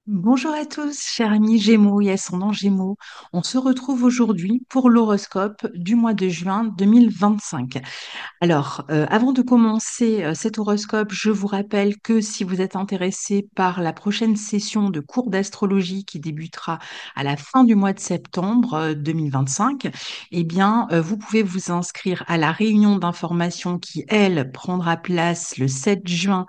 Bonjour à tous, chers amis Gémeaux et ascendants Gémeaux. On se retrouve aujourd'hui pour l'horoscope du mois de juin 2025. Alors, avant de commencer cet horoscope, je vous rappelle que si vous êtes intéressé par la prochaine session de cours d'astrologie qui débutera à la fin du mois de septembre 2025, eh bien, vous pouvez vous inscrire à la réunion d'information qui, elle, prendra place le 7 juin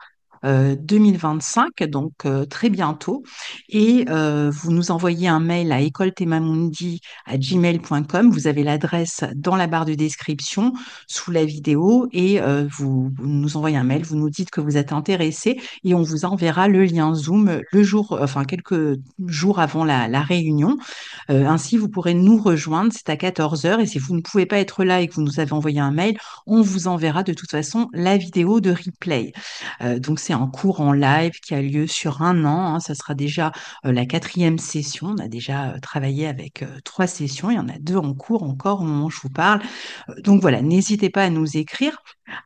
2025, donc très bientôt. Et vous nous envoyez un mail à écoletemamundi@gmail.com. Vous avez l'adresse dans la barre de description sous la vidéo et vous nous envoyez un mail, vous nous dites que vous êtes intéressé et on vous enverra le lien Zoom le jour, enfin quelques jours avant la réunion. Ainsi, vous pourrez nous rejoindre, c'est à 14 heures et si vous ne pouvez pas être là et que vous nous avez envoyé un mail, on vous enverra de toute façon la vidéo de replay. Donc c'est un cours en live qui a lieu sur un an, hein. Ça sera déjà la quatrième session. On a déjà travaillé avec trois sessions. Il y en a deux en cours encore au moment où je vous parle. Donc voilà, n'hésitez pas à nous écrire.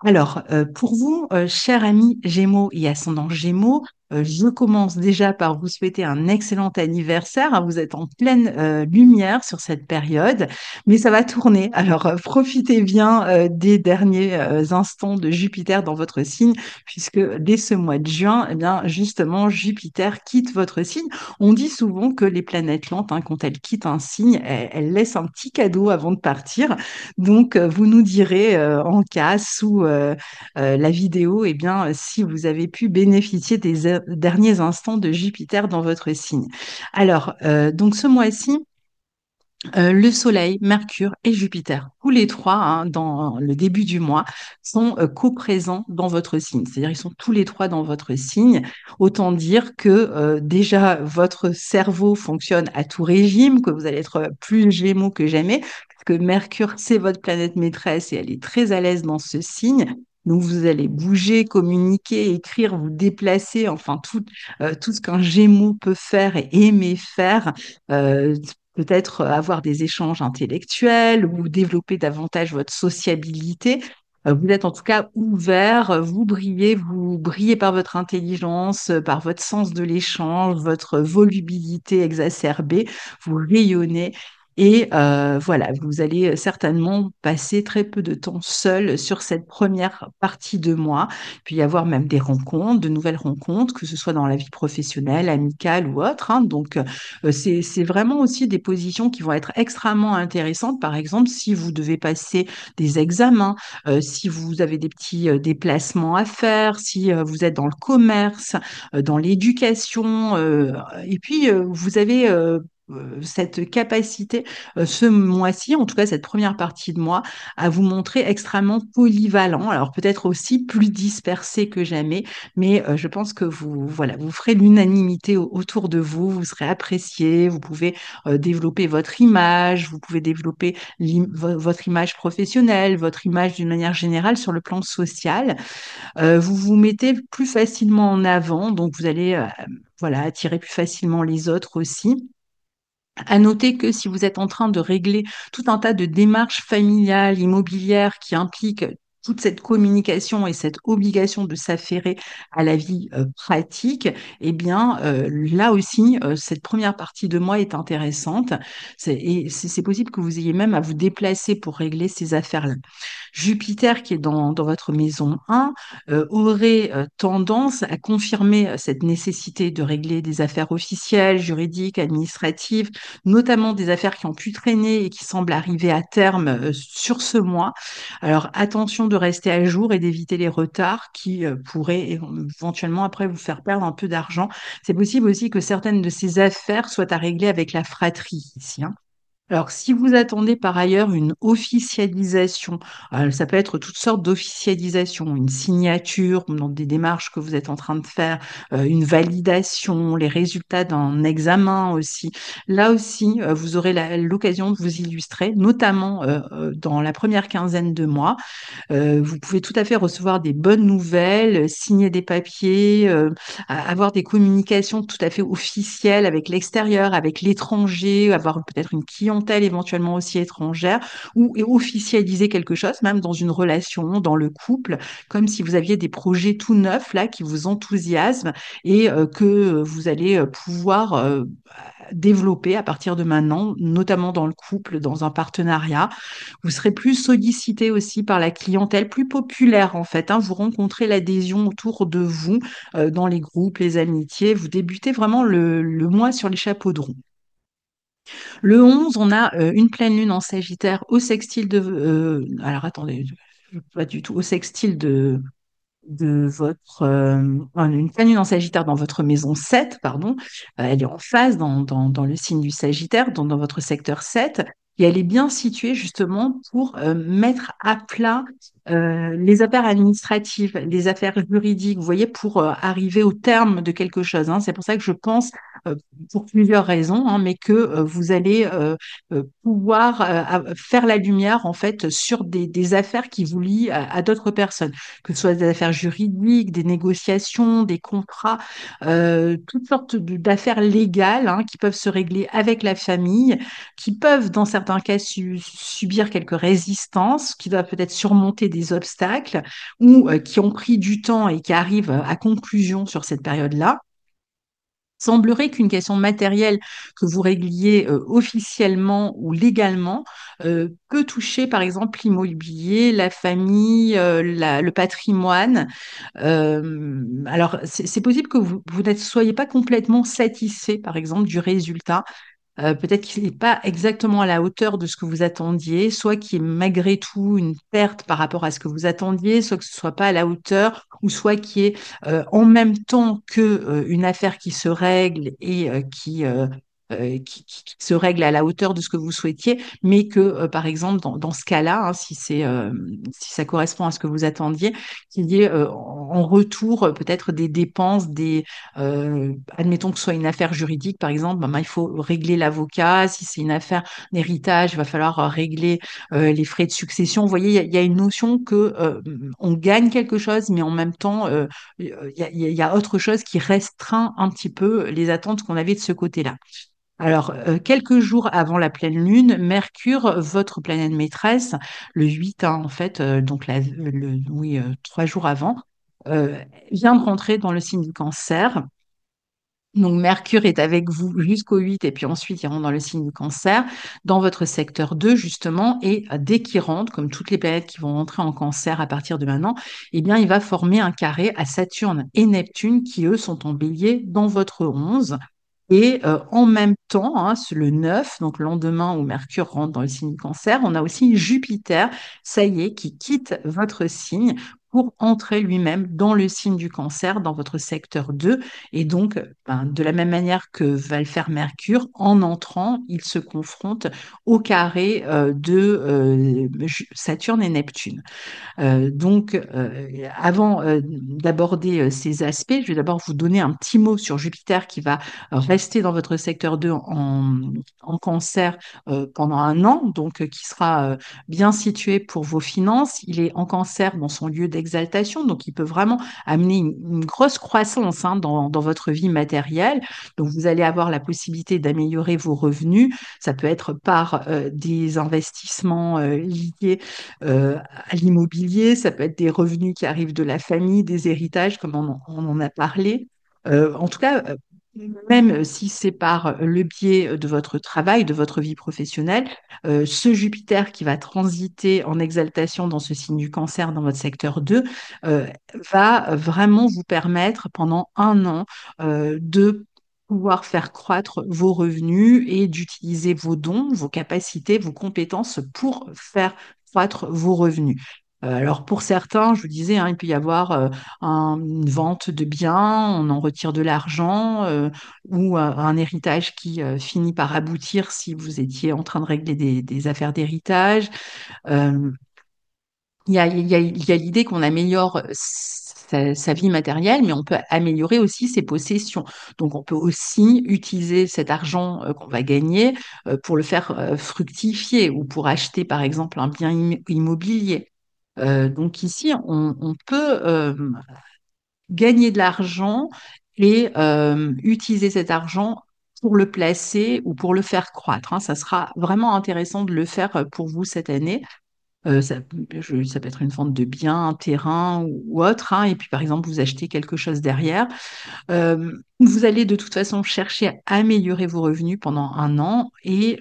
Alors, pour vous, chers amis Gémeaux et ascendants Gémeaux, je commence déjà par vous souhaiter un excellent anniversaire, hein. Vous êtes en pleine lumière sur cette période, mais ça va tourner. Alors, profitez bien des derniers instants de Jupiter dans votre signe, puisque dès ce mois de juin, eh bien, justement, Jupiter quitte votre signe. On dit souvent que les planètes lentes, hein, quand elles quittent un signe, elles laissent un petit cadeau avant de partir. Donc, vous nous direz en cas sous la vidéo, eh bien, si vous avez pu bénéficier des derniers instants de Jupiter dans votre signe. Alors, donc ce mois-ci, le Soleil, Mercure et Jupiter, tous les trois, hein, dans le début du mois, sont co-présents dans votre signe. C'est-à-dire, ils sont tous les trois dans votre signe. Autant dire que déjà, votre cerveau fonctionne à tout régime, que vous allez être plus Gémeaux que jamais, parce que Mercure, c'est votre planète maîtresse et elle est très à l'aise dans ce signe. Donc, vous allez bouger, communiquer, écrire, vous déplacer, enfin, tout ce qu'un Gémeaux peut faire et aimer faire. euh, Peut-être avoir des échanges intellectuels ou développer davantage votre sociabilité. Vous êtes en tout cas ouvert, vous brillez par votre intelligence, par votre sens de l'échange, votre volubilité exacerbée, vous rayonnez. Et voilà, vous allez certainement passer très peu de temps seul sur cette première partie de mois. Puis y avoir même des rencontres, de nouvelles rencontres, que ce soit dans la vie professionnelle, amicale ou autre, hein. Donc, c'est vraiment aussi des positions qui vont être extrêmement intéressantes. Par exemple, si vous devez passer des examens, si vous avez des petits déplacements à faire, si vous êtes dans le commerce, dans l'éducation, et puis vous avez cette capacité ce mois-ci, en tout cas cette première partie de mois, à vous montrer extrêmement polyvalent. Alors peut-être aussi plus dispersé que jamais, mais je pense que voilà, vous ferez l'unanimité autour de vous, vous serez apprécié, vous pouvez développer votre image, vous pouvez développer votre image professionnelle, votre image d'une manière générale sur le plan social. Vous vous mettez plus facilement en avant, donc vous allez voilà, attirer plus facilement les autres aussi. À noter que si vous êtes en train de régler tout un tas de démarches familiales, immobilières qui impliquent toute cette communication et cette obligation de s'affairer à la vie pratique, eh bien là aussi, cette première partie de mois est intéressante. Et c'est possible que vous ayez même à vous déplacer pour régler ces affaires-là. Jupiter, qui est dans votre maison 1, aurait tendance à confirmer cette nécessité de régler des affaires officielles, juridiques, administratives, notamment des affaires qui ont pu traîner et qui semblent arriver à terme sur ce mois. Alors attention de rester à jour et d'éviter les retards qui pourraient éventuellement après vous faire perdre un peu d'argent. C'est possible aussi que certaines de ces affaires soient à régler avec la fratrie ici, hein. Alors, si vous attendez par ailleurs une officialisation, ça peut être toutes sortes d'officialisations, une signature dans des démarches que vous êtes en train de faire, une validation, les résultats d'un examen aussi. Là aussi, vous aurez l'occasion de vous illustrer, notamment dans la première quinzaine de mois. Vous pouvez tout à fait recevoir des bonnes nouvelles, signer des papiers, avoir des communications tout à fait officielles avec l'extérieur, avec l'étranger, avoir peut-être une clientèle clientèle éventuellement aussi étrangère ou et officialiser quelque chose, même dans une relation, dans le couple, comme si vous aviez des projets tout neufs là qui vous enthousiasment et que vous allez pouvoir développer à partir de maintenant, notamment dans le couple, dans un partenariat. Vous serez plus sollicité aussi par la clientèle plus populaire en fait, hein. Vous rencontrez l'adhésion autour de vous dans les groupes, les amitiés. Vous débutez vraiment le mois sur les chapeaux de roue. Le 11, on a une pleine lune en Sagittaire au sextile de... alors attendez, pas du tout, au sextile de votre une pleine lune en Sagittaire dans votre maison 7, pardon. Elle est en phase dans le signe du Sagittaire, dans votre secteur 7, et elle est bien située justement pour mettre à plat les affaires administratives, les affaires juridiques, vous voyez, pour arriver au terme de quelque chose, hein. C'est pour ça que je pense, euh, pour plusieurs raisons, hein, mais que vous allez pouvoir faire la lumière en fait sur des affaires qui vous lient à d'autres personnes, que ce soit des affaires juridiques, des négociations, des contrats, toutes sortes d'affaires légales, hein, qui peuvent se régler avec la famille, qui peuvent dans certains cas subir quelques résistances, qui doivent peut-être surmonter des obstacles ou qui ont pris du temps et qui arrivent à conclusion sur cette période-là. Semblerait qu'une question matérielle que vous régliez officiellement ou légalement peut toucher par exemple l'immobilier, la famille, le patrimoine. Alors, c'est possible que vous ne soyez pas complètement satisfait par exemple du résultat. Peut-être qu'il n'est pas exactement à la hauteur de ce que vous attendiez, soit qu'il y ait malgré tout une perte par rapport à ce que vous attendiez, soit que ce ne soit pas à la hauteur, ou soit qu'il y ait en même temps que une affaire qui se règle et qui se règle à la hauteur de ce que vous souhaitiez, mais que par exemple dans ce cas-là, hein, si ça correspond à ce que vous attendiez, qu'il y ait en retour peut-être des dépenses, admettons que ce soit une affaire juridique, par exemple, ben, il faut régler l'avocat. Si c'est une affaire d'héritage, il va falloir régler les frais de succession. Vous voyez, il y a une notion que on gagne quelque chose, mais en même temps, il y a autre chose qui restreint un petit peu les attentes qu'on avait de ce côté-là. Alors, quelques jours avant la pleine lune, Mercure, votre planète maîtresse, le 8, hein, en fait, donc oui, 3 jours avant, euh, vient de rentrer dans le signe du Cancer. Donc, Mercure est avec vous jusqu'au 8 et puis ensuite, il rentre dans le signe du Cancer, dans votre secteur 2, justement. Et dès qu'il rentre, comme toutes les planètes qui vont rentrer en Cancer à partir de maintenant, eh bien, il va former un carré à Saturne et Neptune qui, eux, sont en bélier dans votre 11. Et en même temps, hein, c'est le 9, donc le lendemain où Mercure rentre dans le signe du Cancer, on a aussi Jupiter, ça y est, qui quitte votre signe pour entrer lui-même dans le signe du Cancer, dans votre secteur 2. Et donc, ben, de la même manière que va le faire Mercure, en entrant, il se confronte au carré de Saturne et Neptune. Avant d'aborder ces aspects, je vais d'abord vous donner un petit mot sur Jupiter qui va rester dans votre secteur 2 en cancer pendant un an, donc qui sera bien situé pour vos finances. Il est en cancer dans son lieu d'exaltation, donc il peut vraiment amener une grosse croissance, hein, dans votre vie matérielle. Donc vous allez avoir la possibilité d'améliorer vos revenus. Ça peut être par des investissements liés à l'immobilier, ça peut être des revenus qui arrivent de la famille, des héritages, comme on en a parlé. En tout cas, même si c'est par le biais de votre travail, de votre vie professionnelle, ce Jupiter qui va transiter en exaltation dans ce signe du Cancer dans votre secteur 2 euh, va vraiment vous permettre pendant un an de pouvoir faire croître vos revenus et d'utiliser vos dons, vos capacités, vos compétences pour faire croître vos revenus. Alors pour certains, je vous disais, hein, il peut y avoir une vente de biens, on en retire de l'argent, ou un héritage qui finit par aboutir si vous étiez en train de régler des affaires d'héritage. Euh, il y a l'idée qu'on améliore sa vie matérielle, mais on peut améliorer aussi ses possessions. Donc, on peut aussi utiliser cet argent qu'on va gagner pour le faire fructifier ou pour acheter, par exemple, un bien immobilier. Donc ici, on peut gagner de l'argent et utiliser cet argent pour le placer ou pour le faire croître, hein. Ça sera vraiment intéressant de le faire pour vous cette année. Ça, ça peut être une vente de biens, un terrain ou autre, hein. Et puis, par exemple, vous achetez quelque chose derrière. Vous allez de toute façon chercher à améliorer vos revenus pendant un an et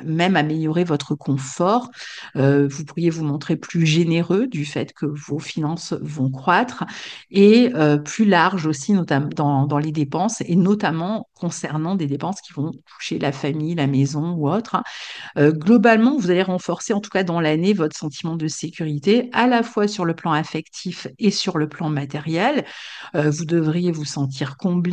même améliorer votre confort. Vous pourriez vous montrer plus généreux du fait que vos finances vont croître et plus large aussi, notamment dans les dépenses et notamment concernant des dépenses qui vont toucher la famille, la maison ou autre, hein. Globalement, vous allez renforcer, en tout cas dans l'année, votre sentiment de sécurité, à la fois sur le plan affectif et sur le plan matériel. Vous devriez vous sentir comblé.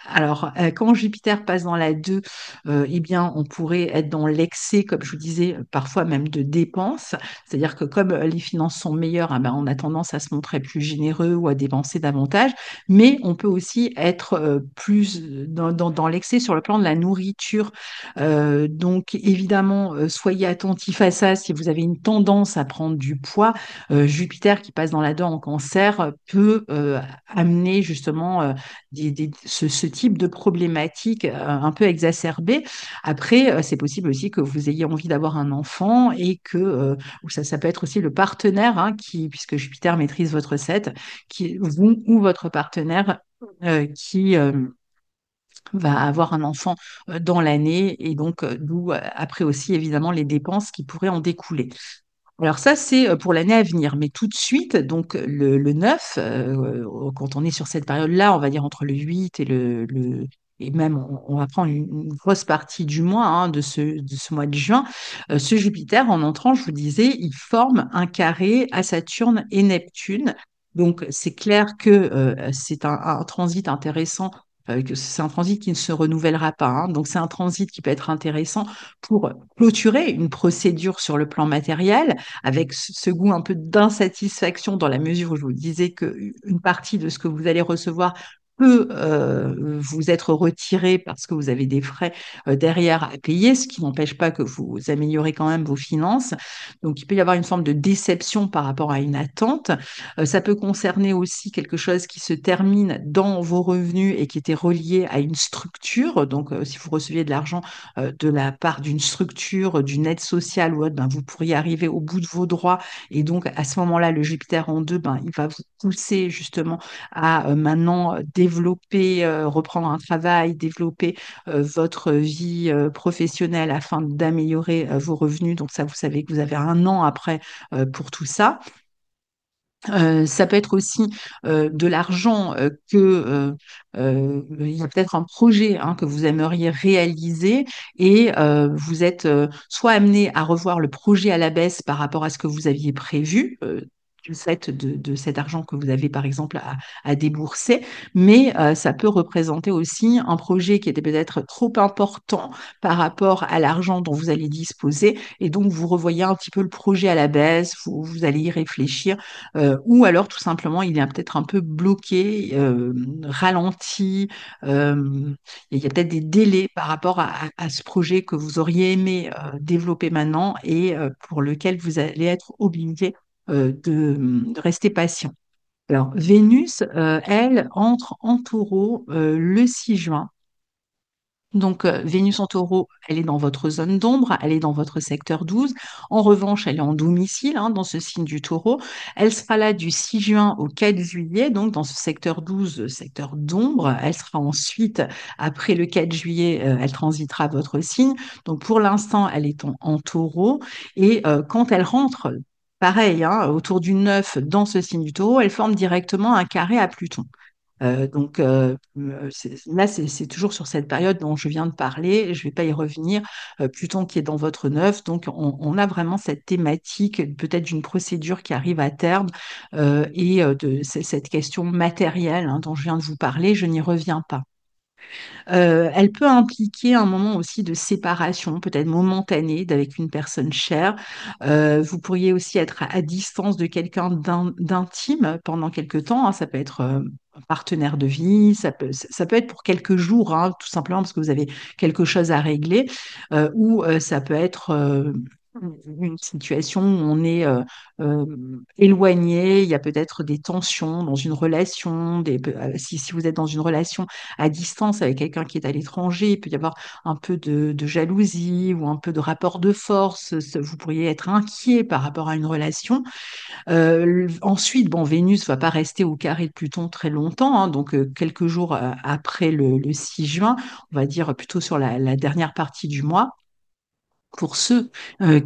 Alors, quand Jupiter passe dans la 2, eh bien, on pourrait être dans l'excès, comme je vous disais, parfois même de dépenses. C'est-à-dire que comme les finances sont meilleures, ah ben, on a tendance à se montrer plus généreux ou à dépenser davantage. Mais on peut aussi être plus dans l'excès sur le plan de la nourriture. Donc, évidemment, soyez attentifs à ça si vous avez une tendance à prendre du poids. Jupiter qui passe dans la 2 en cancer peut amener justement ce type de problématique un peu exacerbée. Après, c'est possible aussi que vous ayez envie d'avoir un enfant et que ou ça peut être aussi le partenaire puisque Jupiter maîtrise votre 7, qui, vous ou votre partenaire qui va avoir un enfant dans l'année et donc d'où après aussi évidemment les dépenses qui pourraient en découler. Alors ça, c'est pour l'année à venir. Mais tout de suite, donc le 9, quand on est sur cette période-là, on va dire entre le 8 et et même on va prendre une grosse partie du mois de ce mois de juin, ce Jupiter, en entrant, je vous disais, il forme un carré à Saturne et Neptune. Donc c'est clair que c'est un transit intéressant. Que c'est un transit qui ne se renouvellera pas, hein. Donc, c'est un transit qui peut être intéressant pour clôturer une procédure sur le plan matériel, avec ce goût un peu d'insatisfaction dans la mesure où je vous disais qu'une partie de ce que vous allez recevoir peut vous être retiré parce que vous avez des frais derrière à payer, ce qui n'empêche pas que vous améliorez quand même vos finances. Donc, il peut y avoir une forme de déception par rapport à une attente. Ça peut concerner aussi quelque chose qui se termine dans vos revenus et qui était relié à une structure. Donc, si vous receviez de l'argent de la part d'une structure, d'une aide sociale ou autre, ben, vous pourriez arriver au bout de vos droits. Et donc, à ce moment-là, le Jupiter en 2, ben, il va vous pousser justement à maintenant développer, reprendre un travail, développer votre vie professionnelle afin d'améliorer vos revenus. Donc, ça, vous savez que vous avez un an après pour tout ça. Ça peut être aussi de l'argent il y a peut-être un projet que vous aimeriez réaliser et vous êtes soit amené à revoir le projet à la baisse par rapport à ce que vous aviez prévu. Du fait de cet argent que vous avez par exemple à débourser, mais ça peut représenter aussi un projet qui était peut-être trop important par rapport à l'argent dont vous allez disposer et donc vous revoyez un petit peu le projet à la baisse, vous allez y réfléchir ou alors tout simplement il est peut-être un peu bloqué, ralenti. Il y a peut-être des délais par rapport à ce projet que vous auriez aimé développer maintenant et pour lequel vous allez être obligé de rester patient. Alors, Vénus, elle, entre en taureau le 6 juin. Donc, Vénus en taureau, elle est dans votre zone d'ombre, elle est dans votre secteur 12. En revanche, elle est en domicile dans ce signe du taureau. Elle sera là du 6 juin au 4 juillet, donc dans ce secteur 12, secteur d'ombre. Elle sera ensuite, après le 4 juillet, elle transitera votre signe. Donc, pour l'instant, elle est en taureau. Et quand elle rentre, pareil, autour du 9 dans ce signe du taureau, elle forme directement un carré à Pluton. Là, c'est toujours sur cette période dont je viens de parler. Je ne vais pas y revenir. Pluton qui est dans votre 9. Donc, on a vraiment cette thématique, peut-être d'une procédure qui arrive à terme et de cette question matérielle dont je viens de vous parler. Je n'y reviens pas. Elle peut impliquer un moment aussi de séparation, peut-être momentanée, d'avec une personne chère. Vous pourriez aussi être à distance de quelqu'un d'intime pendant quelque temps, hein. Ça peut être un partenaire de vie, ça peut être pour quelques jours, tout simplement parce que vous avez quelque chose à régler, ou ça peut être une situation où on est euh, éloigné, il y a peut-être des tensions dans une relation, si vous êtes dans une relation à distance avec quelqu'un qui est à l'étranger, il peut y avoir un peu de jalousie ou un peu de rapport de force, vous pourriez être inquiet par rapport à une relation. Ensuite, bon, Vénus va pas rester au carré de Pluton très longtemps, hein, donc quelques jours après le 6 juin, on va dire plutôt sur la dernière partie du mois. Pour ceux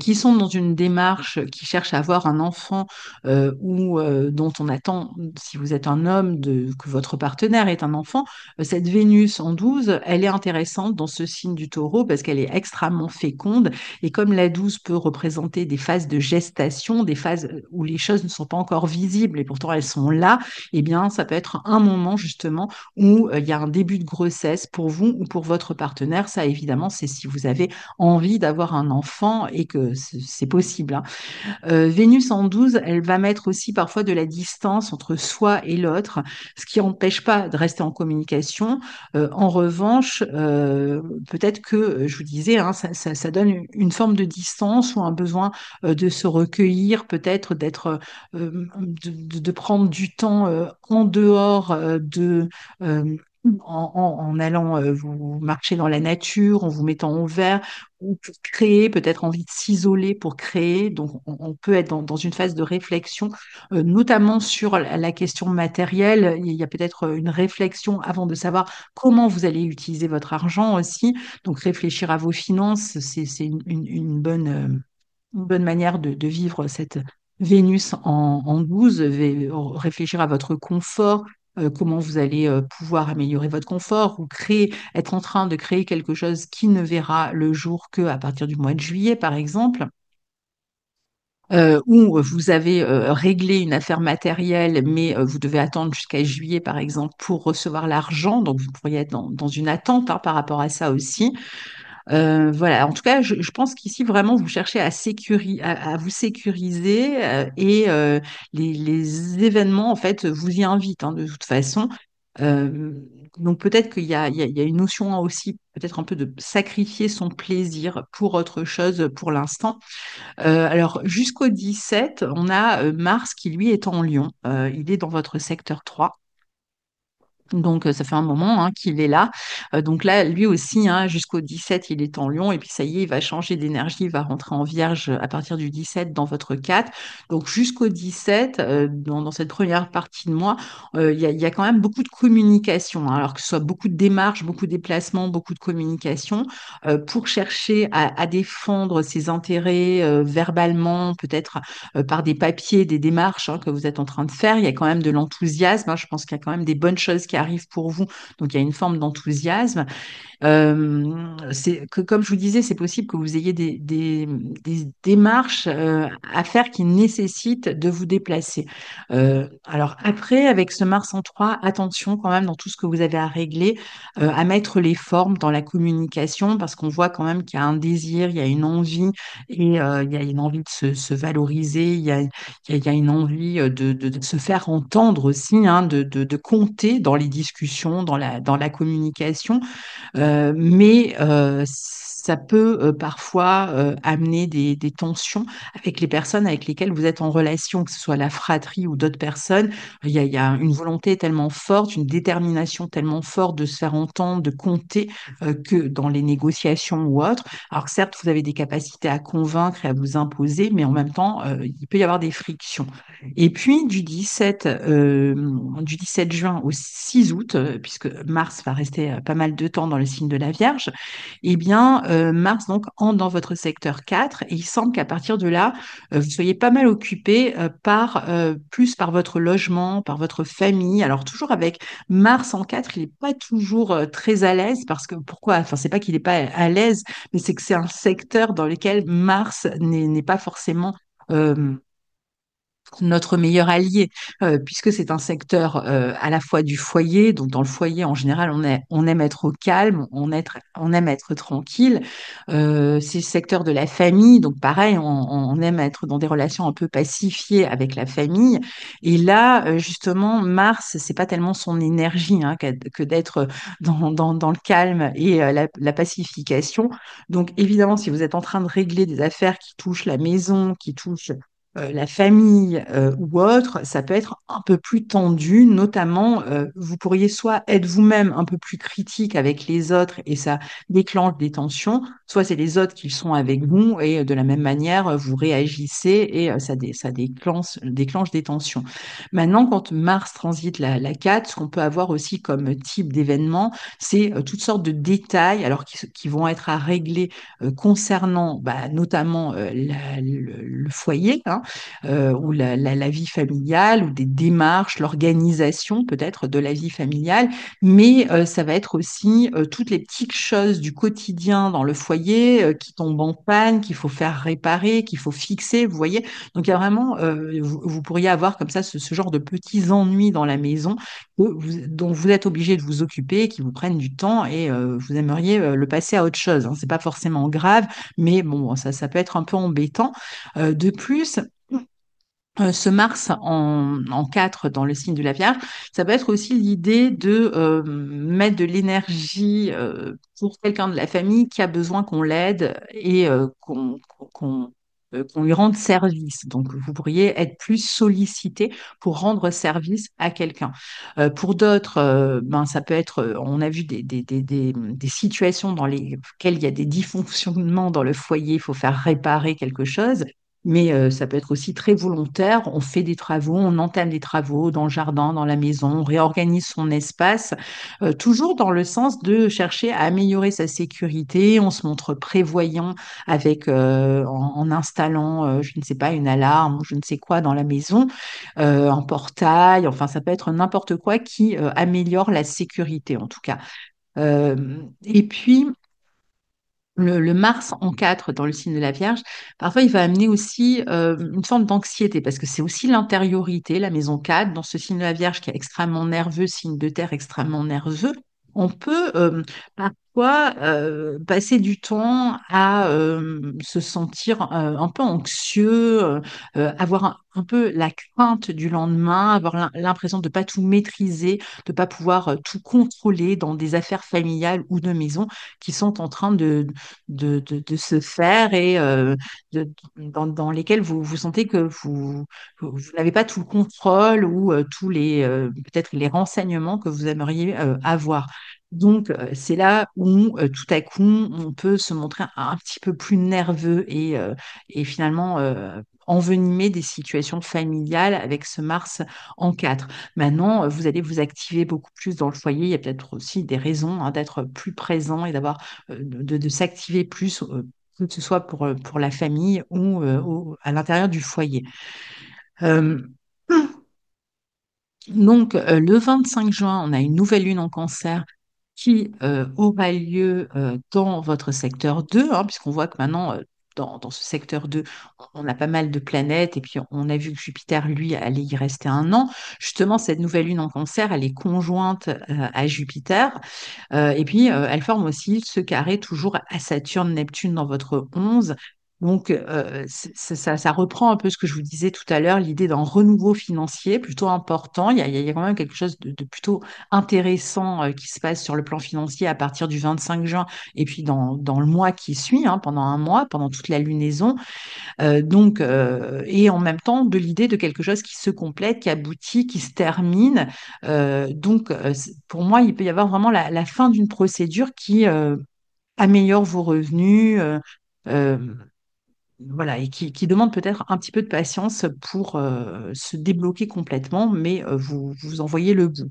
qui sont dans une démarche, qui cherchent à avoir un enfant ou dont on attend, si vous êtes un homme, que votre partenaire ait un enfant, cette Vénus en 12, elle est intéressante dans ce signe du taureau parce qu'elle est extrêmement féconde. Et comme la 12 peut représenter des phases de gestation, des phases où les choses ne sont pas encore visibles et pourtant elles sont là, eh bien, ça peut être un moment justement où il y a un début de grossesse pour vous ou pour votre partenaire. Ça, évidemment, c'est si vous avez envie d'avoir un enfant et que c'est possible, hein. Vénus en 12, elle va mettre aussi parfois de la distance entre soi et l'autre, ce qui n'empêche pas de rester en communication. En revanche, peut-être que, je vous disais, hein, ça donne une forme de distance ou un besoin de se recueillir, peut-être de prendre du temps en dehors en allant vous marcher dans la nature, en vous mettant au vert, ou pour créer, peut-être envie de s'isoler pour créer. Donc, on peut être dans une phase de réflexion, notamment sur la question matérielle. Il y a peut-être une réflexion avant de savoir comment vous allez utiliser votre argent aussi. Donc, réfléchir à vos finances, c'est une bonne manière de vivre cette Vénus en 12, réfléchir à votre confort, comment vous allez pouvoir améliorer votre confort ou créer, être en train de créer quelque chose qui ne verra le jour que à partir du mois de juillet, par exemple. Où vous avez réglé une affaire matérielle, mais vous devez attendre jusqu'à juillet, par exemple, pour recevoir l'argent. Donc, vous pourriez être dans une attente, hein, par rapport à ça aussi. Voilà, en tout cas, je pense qu'ici, vraiment, vous cherchez à vous sécuriser et les événements, en fait, vous y invitent, hein, de toute façon. Euh, donc peut-être qu'il y a une notion aussi, peut-être un peu de sacrifier son plaisir pour autre chose pour l'instant. Alors jusqu'au 17, on a Mars qui lui est en Lion. Il est dans votre secteur 3. Donc, ça fait un moment, hein, qu'il est là. Donc là, lui aussi, hein, jusqu'au 17, il est en Lion. Et puis, ça y est, il va changer d'énergie. Il va rentrer en Vierge à partir du 17 dans votre 4. Donc, jusqu'au 17, dans cette première partie de mois, il y a quand même beaucoup de communication, hein. Alors que ce soit beaucoup de démarches, beaucoup de déplacements, beaucoup de communication pour chercher à défendre ses intérêts verbalement, peut-être par des papiers, des démarches, hein, que vous êtes en train de faire. Il y a quand même de l'enthousiasme, hein. Je pense qu'il y a quand même des bonnes choses qui arrivent pour vous. Donc, il y a une forme d'enthousiasme. Comme je vous disais, c'est possible que vous ayez des démarches à faire qui nécessitent de vous déplacer. Alors après, avec ce Mars en 3, attention quand même dans tout ce que vous avez à régler, à mettre les formes dans la communication, parce qu'on voit quand même qu'il y a un désir, il y a une envie, et il y a une envie de se valoriser, il y a une envie de se faire entendre aussi, hein, de compter dans les discussions, dans la communication. Mais ça peut parfois amener des tensions avec les personnes avec lesquelles vous êtes en relation, que ce soit la fratrie ou d'autres personnes. Il y a une volonté tellement forte, une détermination tellement forte de se faire entendre, de compter, que dans les négociations ou autres. Alors certes, vous avez des capacités à convaincre et à vous imposer, mais en même temps, il peut y avoir des frictions. Et puis du 17 juin au 6 août, puisque Mars va rester pas mal de temps dans le signe de la Vierge, eh bien, Mars donc entre dans votre secteur 4 et il semble qu'à partir de là, vous soyez pas mal occupé plus par votre logement, par votre famille. Alors toujours avec Mars en 4, il n'est pas toujours très à l'aise parce que pourquoi? Enfin, c'est pas qu'il n'est pas à l'aise, mais c'est que c'est un secteur dans lequel Mars n'est pas forcément euh, notre meilleur allié, puisque c'est un secteur à la fois du foyer. Donc, dans le foyer, en général, on aime être au calme, on aime être tranquille. C'est le secteur de la famille. Donc, pareil, on aime être dans des relations un peu pacifiées avec la famille. Et là, justement, Mars, c'est pas tellement son énergie hein, que d'être dans le calme et la pacification. Donc, évidemment, si vous êtes en train de régler des affaires qui touchent la maison, qui touchent la famille ou autre, ça peut être un peu plus tendu, notamment vous pourriez soit être vous-même un peu plus critique avec les autres et ça déclenche des tensions, soit c'est les autres qui sont avec vous et de la même manière vous réagissez et ça déclenche des tensions. Maintenant, quand Mars transite la 4, ce qu'on peut avoir aussi comme type d'événement, c'est toutes sortes de détails alors qui vont être à régler concernant bah, notamment le foyer, hein, ou la vie familiale, ou des démarches, l'organisation peut-être de la vie familiale, mais ça va être aussi toutes les petites choses du quotidien dans le foyer qui tombent en panne, qu'il faut faire réparer, qu'il faut fixer, vous voyez. Donc il y a vraiment, vous pourriez avoir comme ça ce genre de petits ennuis dans la maison dont vous êtes obligé de vous occuper, qui vous prennent du temps et vous aimeriez le passer à autre chose. Hein. C'est pas forcément grave, mais bon, ça peut être un peu embêtant. De plus, ce Mars en 4 dans le signe de la Vierge, ça peut être aussi l'idée de mettre de l'énergie pour quelqu'un de la famille qui a besoin qu'on l'aide et qu'on lui rende service. Donc, vous pourriez être plus sollicité pour rendre service à quelqu'un. Pour d'autres, ben, ça peut être, on a vu des situations dans lesquelles il y a des dysfonctionnements dans le foyer, il faut faire réparer quelque chose. Mais ça peut être aussi très volontaire. On fait des travaux, on entame des travaux dans le jardin, dans la maison, on réorganise son espace, toujours dans le sens de chercher à améliorer sa sécurité. On se montre prévoyant avec en installant, je ne sais pas, une alarme ou je ne sais quoi dans la maison, un portail. Enfin, ça peut être n'importe quoi qui améliore la sécurité en tout cas. Et puis le Mars en 4 dans le signe de la Vierge, parfois il va amener aussi une forme d'anxiété parce que c'est aussi l'intériorité, la maison 4, dans ce signe de la Vierge qui est extrêmement nerveux, signe de terre extrêmement nerveux. On peut parfois passer du temps à se sentir un peu anxieux, avoir un peu la crainte du lendemain, avoir l'impression de ne pas tout maîtriser, de ne pas pouvoir tout contrôler dans des affaires familiales ou de maison qui sont en train de se faire et dans lesquels vous sentez que vous n'avez pas tout le contrôle ou tous les peut-être les renseignements que vous aimeriez avoir. Donc, c'est là où tout à coup, on peut se montrer un petit peu plus nerveux et finalement envenimer des situations familiales avec ce Mars en 4. Maintenant, vous allez vous activer beaucoup plus dans le foyer. Il y a peut-être aussi des raisons hein, d'être plus présent et d'avoir de s'activer plus, que ce soit pour la famille ou à l'intérieur du foyer. Euh, donc, le 25 juin, on a une nouvelle lune en cancer qui aura lieu dans votre secteur 2, hein, puisqu'on voit que maintenant, dans ce secteur 2, on a pas mal de planètes, et puis on a vu que Jupiter, lui, allait y rester un an. Justement, cette nouvelle lune en cancer, elle est conjointe à Jupiter, et puis elle forme aussi ce carré toujours à Saturne-Neptune dans votre 11. Donc, ça reprend un peu ce que je vous disais tout à l'heure, l'idée d'un renouveau financier plutôt important. Il y a quand même quelque chose de plutôt intéressant qui se passe sur le plan financier à partir du 25 juin et puis dans le mois qui suit, hein, pendant un mois, pendant toute la lunaison. Et en même temps, de l'idée de quelque chose qui se complète, qui aboutit, qui se termine. Pour moi, il peut y avoir vraiment la fin d'une procédure qui améliore vos revenus. Euh, voilà, et qui demande peut-être un petit peu de patience pour se débloquer complètement, mais vous en voyez le bout.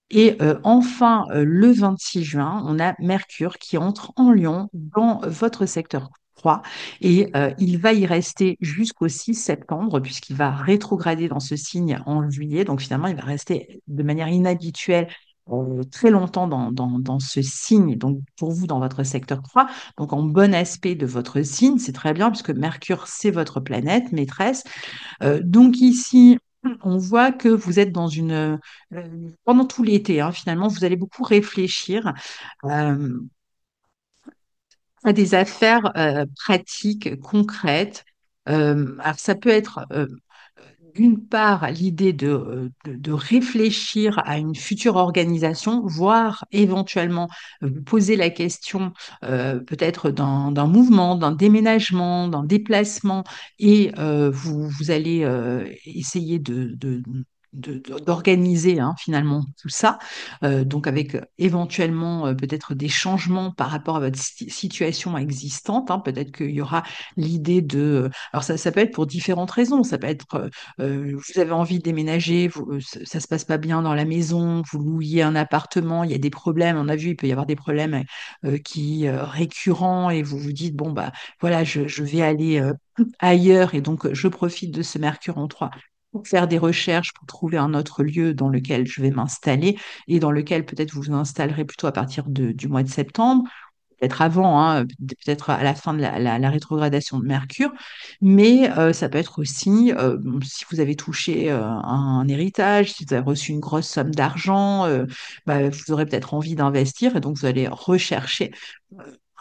Et enfin, le 26 juin, on a Mercure qui entre en Lion dans votre secteur 3 et il va y rester jusqu'au 6 septembre puisqu'il va rétrograder dans ce signe en juillet. Donc finalement, il va rester de manière inhabituelle très longtemps dans ce signe, donc pour vous dans votre secteur 3, donc en bon aspect de votre signe, c'est très bien puisque Mercure, c'est votre planète maîtresse. Donc ici, on voit que vous êtes pendant tout l'été, hein, finalement, vous allez beaucoup réfléchir euh, à des affaires pratiques, concrètes. Alors ça peut être d'une part, l'idée de réfléchir à une future organisation, voire éventuellement vous poser la question peut-être d'un mouvement, d'un déménagement, d'un déplacement, et vous allez essayer d'organiser hein, finalement tout ça, donc avec éventuellement peut-être des changements par rapport à votre situation existante, hein. Peut-être qu'il y aura l'idée alors ça peut être pour différentes raisons, ça peut être vous avez envie de déménager, ça se passe pas bien dans la maison, vous louiez un appartement, il y a des problèmes, on a vu, il peut y avoir des problèmes récurrents et vous vous dites, bon, bah voilà, je vais aller ailleurs et donc je profite de ce Mercure en 3 pour faire des recherches, pour trouver un autre lieu dans lequel je vais m'installer et dans lequel peut-être vous vous installerez plutôt à partir du mois de septembre peut-être avant, hein, peut-être à la fin de la rétrogradation de Mercure, mais ça peut être aussi si vous avez touché un héritage, si vous avez reçu une grosse somme d'argent, bah, vous aurez peut-être envie d'investir et donc vous allez rechercher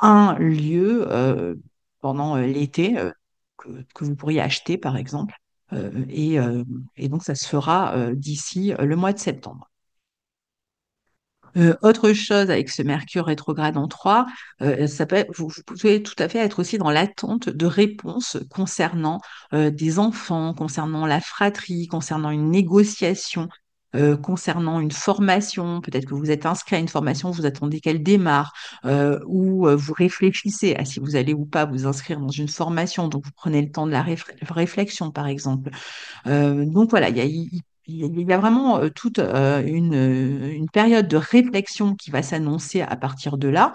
un lieu pendant l'été que vous pourriez acheter, par exemple. Et donc, ça se fera d'ici le mois de septembre. Autre chose avec ce Mercure rétrograde en 3, vous pouvez tout à fait être aussi dans l'attente de réponses concernant des enfants, concernant la fratrie, concernant une négociation, concernant une formation. Peut-être que vous êtes inscrit à une formation, vous attendez qu'elle démarre, ou vous réfléchissez à si vous allez ou pas vous inscrire dans une formation. Donc, vous prenez le temps de la réflexion, par exemple. Donc voilà, il y a vraiment toute une période de réflexion qui va s'annoncer à partir de là.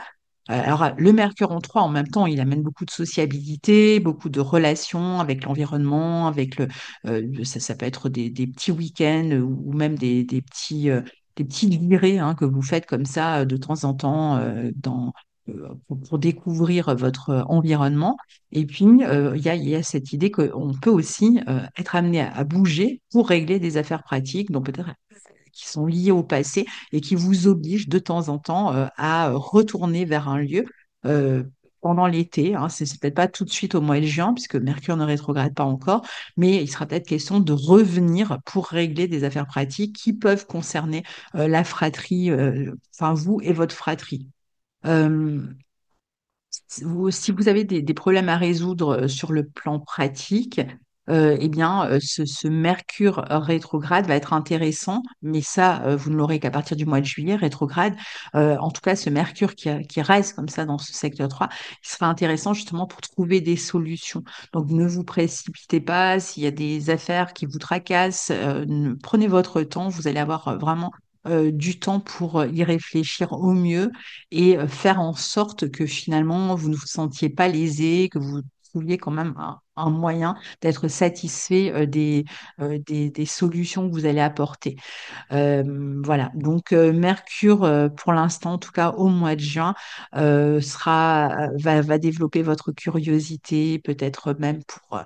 Alors, le Mercure en 3, en même temps, il amène beaucoup de sociabilité, beaucoup de relations avec l'environnement, ça peut être des petits week-ends ou même des petites virées hein, que vous faites comme ça de temps en temps pour découvrir votre environnement. Et puis, il y a cette idée qu'on peut aussi être amené à bouger pour régler des affaires pratiques, donc peut-être qui sont liées au passé et qui vous obligent de temps en temps à retourner vers un lieu euh, pendant l'été. Hein. C'est peut-être pas tout de suite au mois de juin, puisque Mercure ne rétrograde pas encore, mais il sera peut-être question de revenir pour régler des affaires pratiques qui peuvent concerner la fratrie, enfin vous et votre fratrie. Euh, si vous avez des problèmes à résoudre sur le plan pratique, eh bien, ce Mercure rétrograde va être intéressant, mais ça, vous ne l'aurez qu'à partir du mois de juillet, rétrograde. En tout cas, ce Mercure qui reste comme ça dans ce secteur 3, il sera intéressant justement pour trouver des solutions. Donc, ne vous précipitez pas. S'il y a des affaires qui vous tracassent, prenez votre temps. Vous allez avoir vraiment du temps pour y réfléchir au mieux et faire en sorte que finalement vous ne vous sentiez pas lésé, que vous trouviez quand même un moyen d'être satisfait des solutions que vous allez apporter. Voilà, donc Mercure, pour l'instant, en tout cas au mois de juin, va développer votre curiosité, peut-être même pour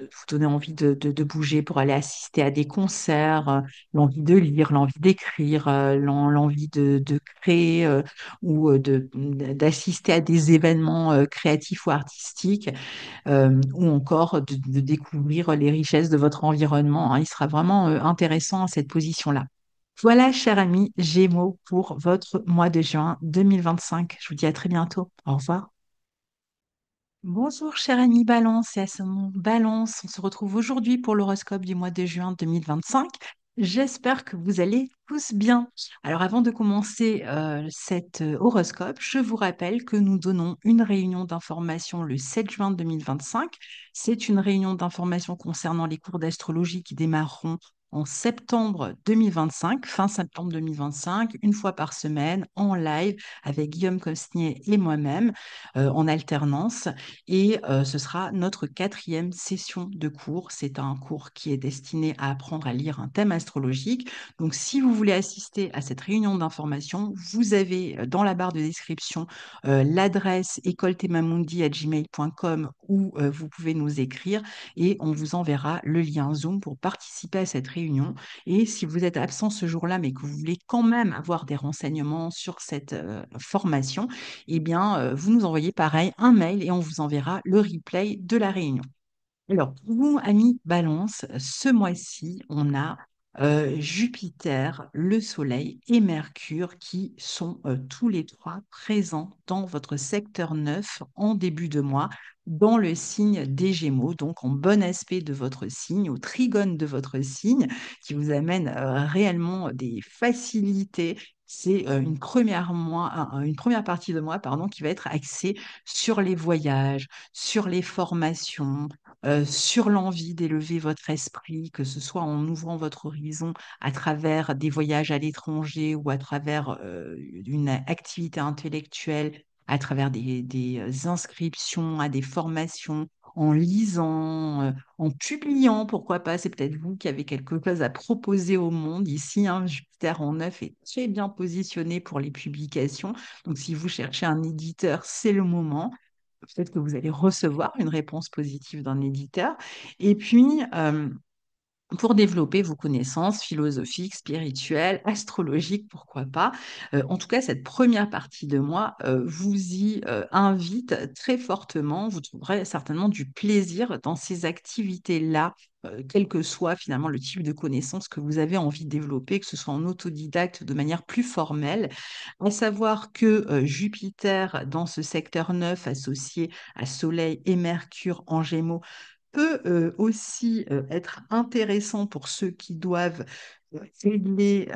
vous donner envie de bouger pour aller assister à des concerts, l'envie de lire, l'envie d'écrire, l'envie de créer ou d'assister à des événements créatifs ou artistiques ou encore de découvrir les richesses de votre environnement. Hein. Il sera vraiment intéressant à cette position-là. Voilà, cher ami Gémeaux, pour votre mois de juin 2025. Je vous dis à très bientôt. Au revoir. Bonjour, cher ami Balance et ascendant Balance. On se retrouve aujourd'hui pour l'horoscope du mois de juin 2025. J'espère que vous allez tous bien. Alors, avant de commencer cet horoscope, je vous rappelle que nous donnons une réunion d'information le 7 juin 2025. C'est une réunion d'information concernant les cours d'astrologie qui démarreront en septembre 2025, fin septembre 2025, une fois par semaine, en live, avec Guillaume Cosnier et moi-même, en alternance. Et ce sera notre quatrième session de cours. C'est un cours qui est destiné à apprendre à lire un thème astrologique. Donc, si vous voulez assister à cette réunion d'information, vous avez dans la barre de description l'adresse écoletemamundi@gmail.com où vous pouvez nous écrire et on vous enverra le lien Zoom pour participer à cette réunion. Et si vous êtes absent ce jour-là, mais que vous voulez quand même avoir des renseignements sur cette formation, eh bien, vous nous envoyez pareil un mail et on vous enverra le replay de la réunion. Alors, pour vous, amis Balance, ce mois-ci, on a Jupiter, le Soleil et Mercure qui sont tous les trois présents dans votre secteur 9 en début de mois, dans le signe des Gémeaux, donc en bon aspect de votre signe, au trigone de votre signe, qui vous amène réellement des facilités. C'est une première partie de mois, pardon, qui va être axée sur les voyages, sur les formations, sur l'envie d'élever votre esprit, que ce soit en ouvrant votre horizon à travers des voyages à l'étranger ou à travers une activité intellectuelle, à travers des inscriptions à des formations, en lisant, en publiant, pourquoi pas, c'est peut-être vous qui avez quelque chose à proposer au monde ici, hein, Jupiter en neuf est très bien positionné pour les publications, donc si vous cherchez un éditeur, c'est le moment. Peut-être que vous allez recevoir une réponse positive d'un éditeur. Et puis, pour développer vos connaissances philosophiques, spirituelles, astrologiques, pourquoi pas. En tout cas, cette première partie de moi vous y invite très fortement. Vous trouverez certainement du plaisir dans ces activités-là, quel que soit finalement le type de connaissances que vous avez envie de développer, que ce soit en autodidacte de manière plus formelle. À savoir que Jupiter, dans ce secteur 9 associé à Soleil et Mercure en Gémeaux, peut aussi être intéressant pour ceux qui doivent régler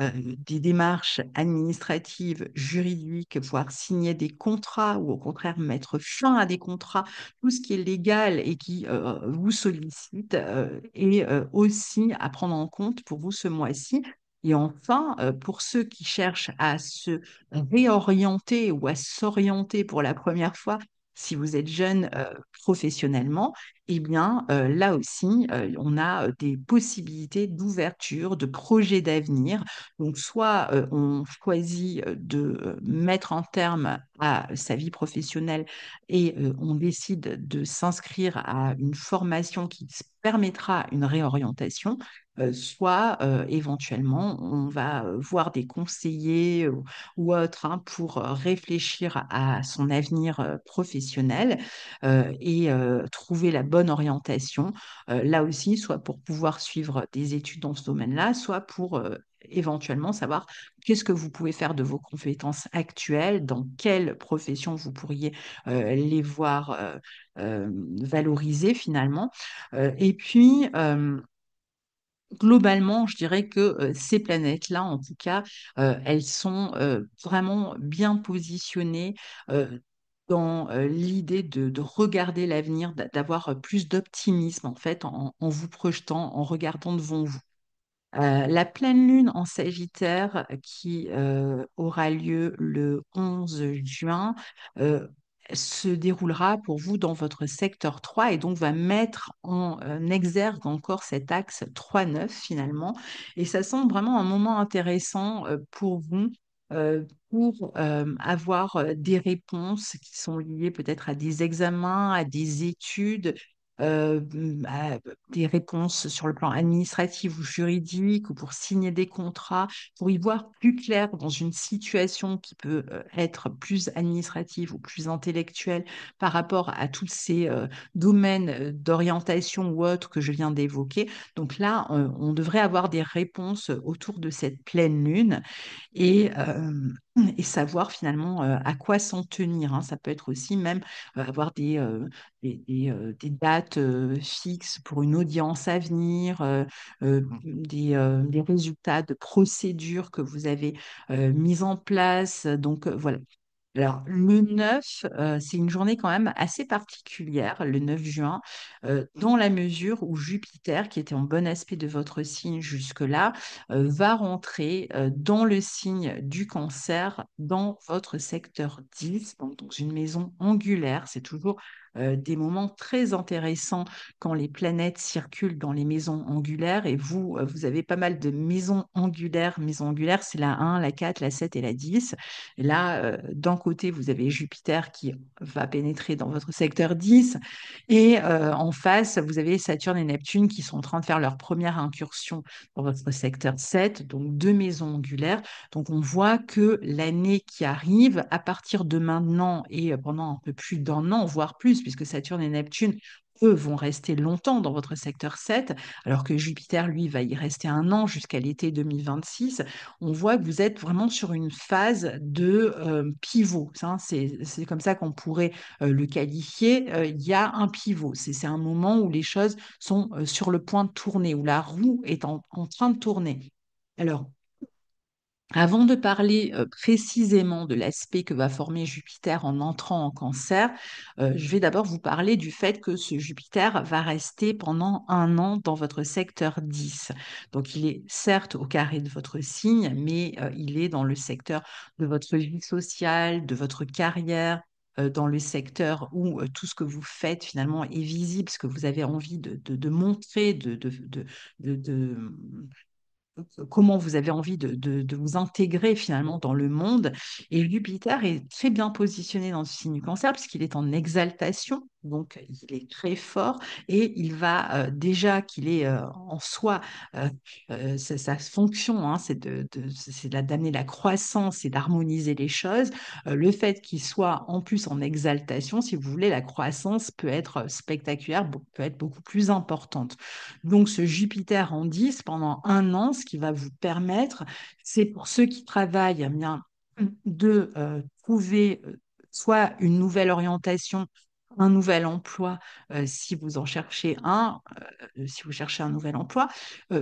des démarches administratives, juridiques, voire signer des contrats ou au contraire mettre fin à des contrats, tout ce qui est légal et qui vous sollicite est aussi à prendre en compte pour vous ce mois-ci. Et enfin, pour ceux qui cherchent à se réorienter ou à s'orienter pour la première fois, si vous êtes jeune professionnellement, eh bien, là aussi, on a des possibilités d'ouverture, de projets d'avenir. Donc, soit on choisit de mettre un terme à sa vie professionnelle et on décide de s'inscrire à une formation qui permettra une réorientation. Soit éventuellement on va voir des conseillers ou autres hein, pour réfléchir à son avenir professionnel et trouver la bonne orientation, là aussi, soit pour pouvoir suivre des études dans ce domaine-là, soit pour éventuellement savoir qu'est-ce que vous pouvez faire de vos compétences actuelles, dans quelle profession vous pourriez les voir valoriser finalement. Et puis, globalement, je dirais que ces planètes-là, en tout cas, elles sont vraiment bien positionnées dans l'idée de regarder l'avenir, d'avoir plus d'optimisme en fait en vous projetant, en regardant devant vous. La pleine lune en Sagittaire qui aura lieu le 11 juin euh, se déroulera pour vous dans votre secteur 3 et donc va mettre en exergue encore cet axe 3-9 finalement. Et ça semble vraiment un moment intéressant pour vous. Pour avoir des réponses qui sont liées peut-être à des examens, à des études, euh, à des réponses sur le plan administratif ou juridique ou pour signer des contrats, pour y voir plus clair dans une situation qui peut être plus administrative ou plus intellectuelle par rapport à tous ces domaines d'orientation ou autres que je viens d'évoquer. Donc là, on devrait avoir des réponses autour de cette pleine lune et, et savoir finalement à quoi s'en tenir, hein. Ça peut être aussi même avoir des dates fixes pour une audience à venir, des résultats de procédures que vous avez mis en place. Donc voilà, Alors, le 9, c'est une journée quand même assez particulière, le 9 juin, dans la mesure où Jupiter, qui était en bon aspect de votre signe jusque-là, va rentrer dans le signe du Cancer, dans votre secteur 10, donc dans une maison angulaire. C'est toujours des moments très intéressants quand les planètes circulent dans les maisons angulaires. Et vous, vous avez pas mal de maisons angulaires. Maisons angulaires, c'est la 1, la 4, la 7 et la 10. Et là, d'un côté, vous avez Jupiter qui va pénétrer dans votre secteur 10, et en face, vous avez Saturne et Neptune qui sont en train de faire leur première incursion dans votre secteur 7, donc deux maisons angulaires. Donc on voit que l'année qui arrive, à partir de maintenant et pendant un peu plus d'un an, voire plus, puisque Saturne et Neptune, eux, vont rester longtemps dans votre secteur 7, alors que Jupiter, lui, va y rester un an jusqu'à l'été 2026. On voit que vous êtes vraiment sur une phase de pivot. Hein, c'est comme ça qu'on pourrait le qualifier. Il y a un pivot. C'est un moment où les choses sont sur le point de tourner, où la roue est en train de tourner. Alors, avant de parler précisément de l'aspect que va former Jupiter en entrant en Cancer, je vais d'abord vous parler du fait que ce Jupiter va rester pendant un an dans votre secteur 10. Donc, il est certes au carré de votre signe, mais il est dans le secteur de votre vie sociale, de votre carrière, dans le secteur où tout ce que vous faites finalement est visible, ce que vous avez envie de montrer, comment vous avez envie de vous intégrer finalement dans le monde. Et Jupiter est très bien positionné dans ce signe du Cancer puisqu'il est en exaltation, donc il est très fort et il va déjà qu'il est en soi, sa fonction, hein, d'amener la croissance et d'harmoniser les choses. Le fait qu'il soit en plus en exaltation, si vous voulez, la croissance peut être spectaculaire, peut être beaucoup plus importante. Donc, ce Jupiter en 10 pendant un an, ce qui va vous permettre, c'est pour ceux qui travaillent, eh bien, de trouver soit une nouvelle orientation, un nouvel emploi, si vous en cherchez un, si vous cherchez un nouvel emploi,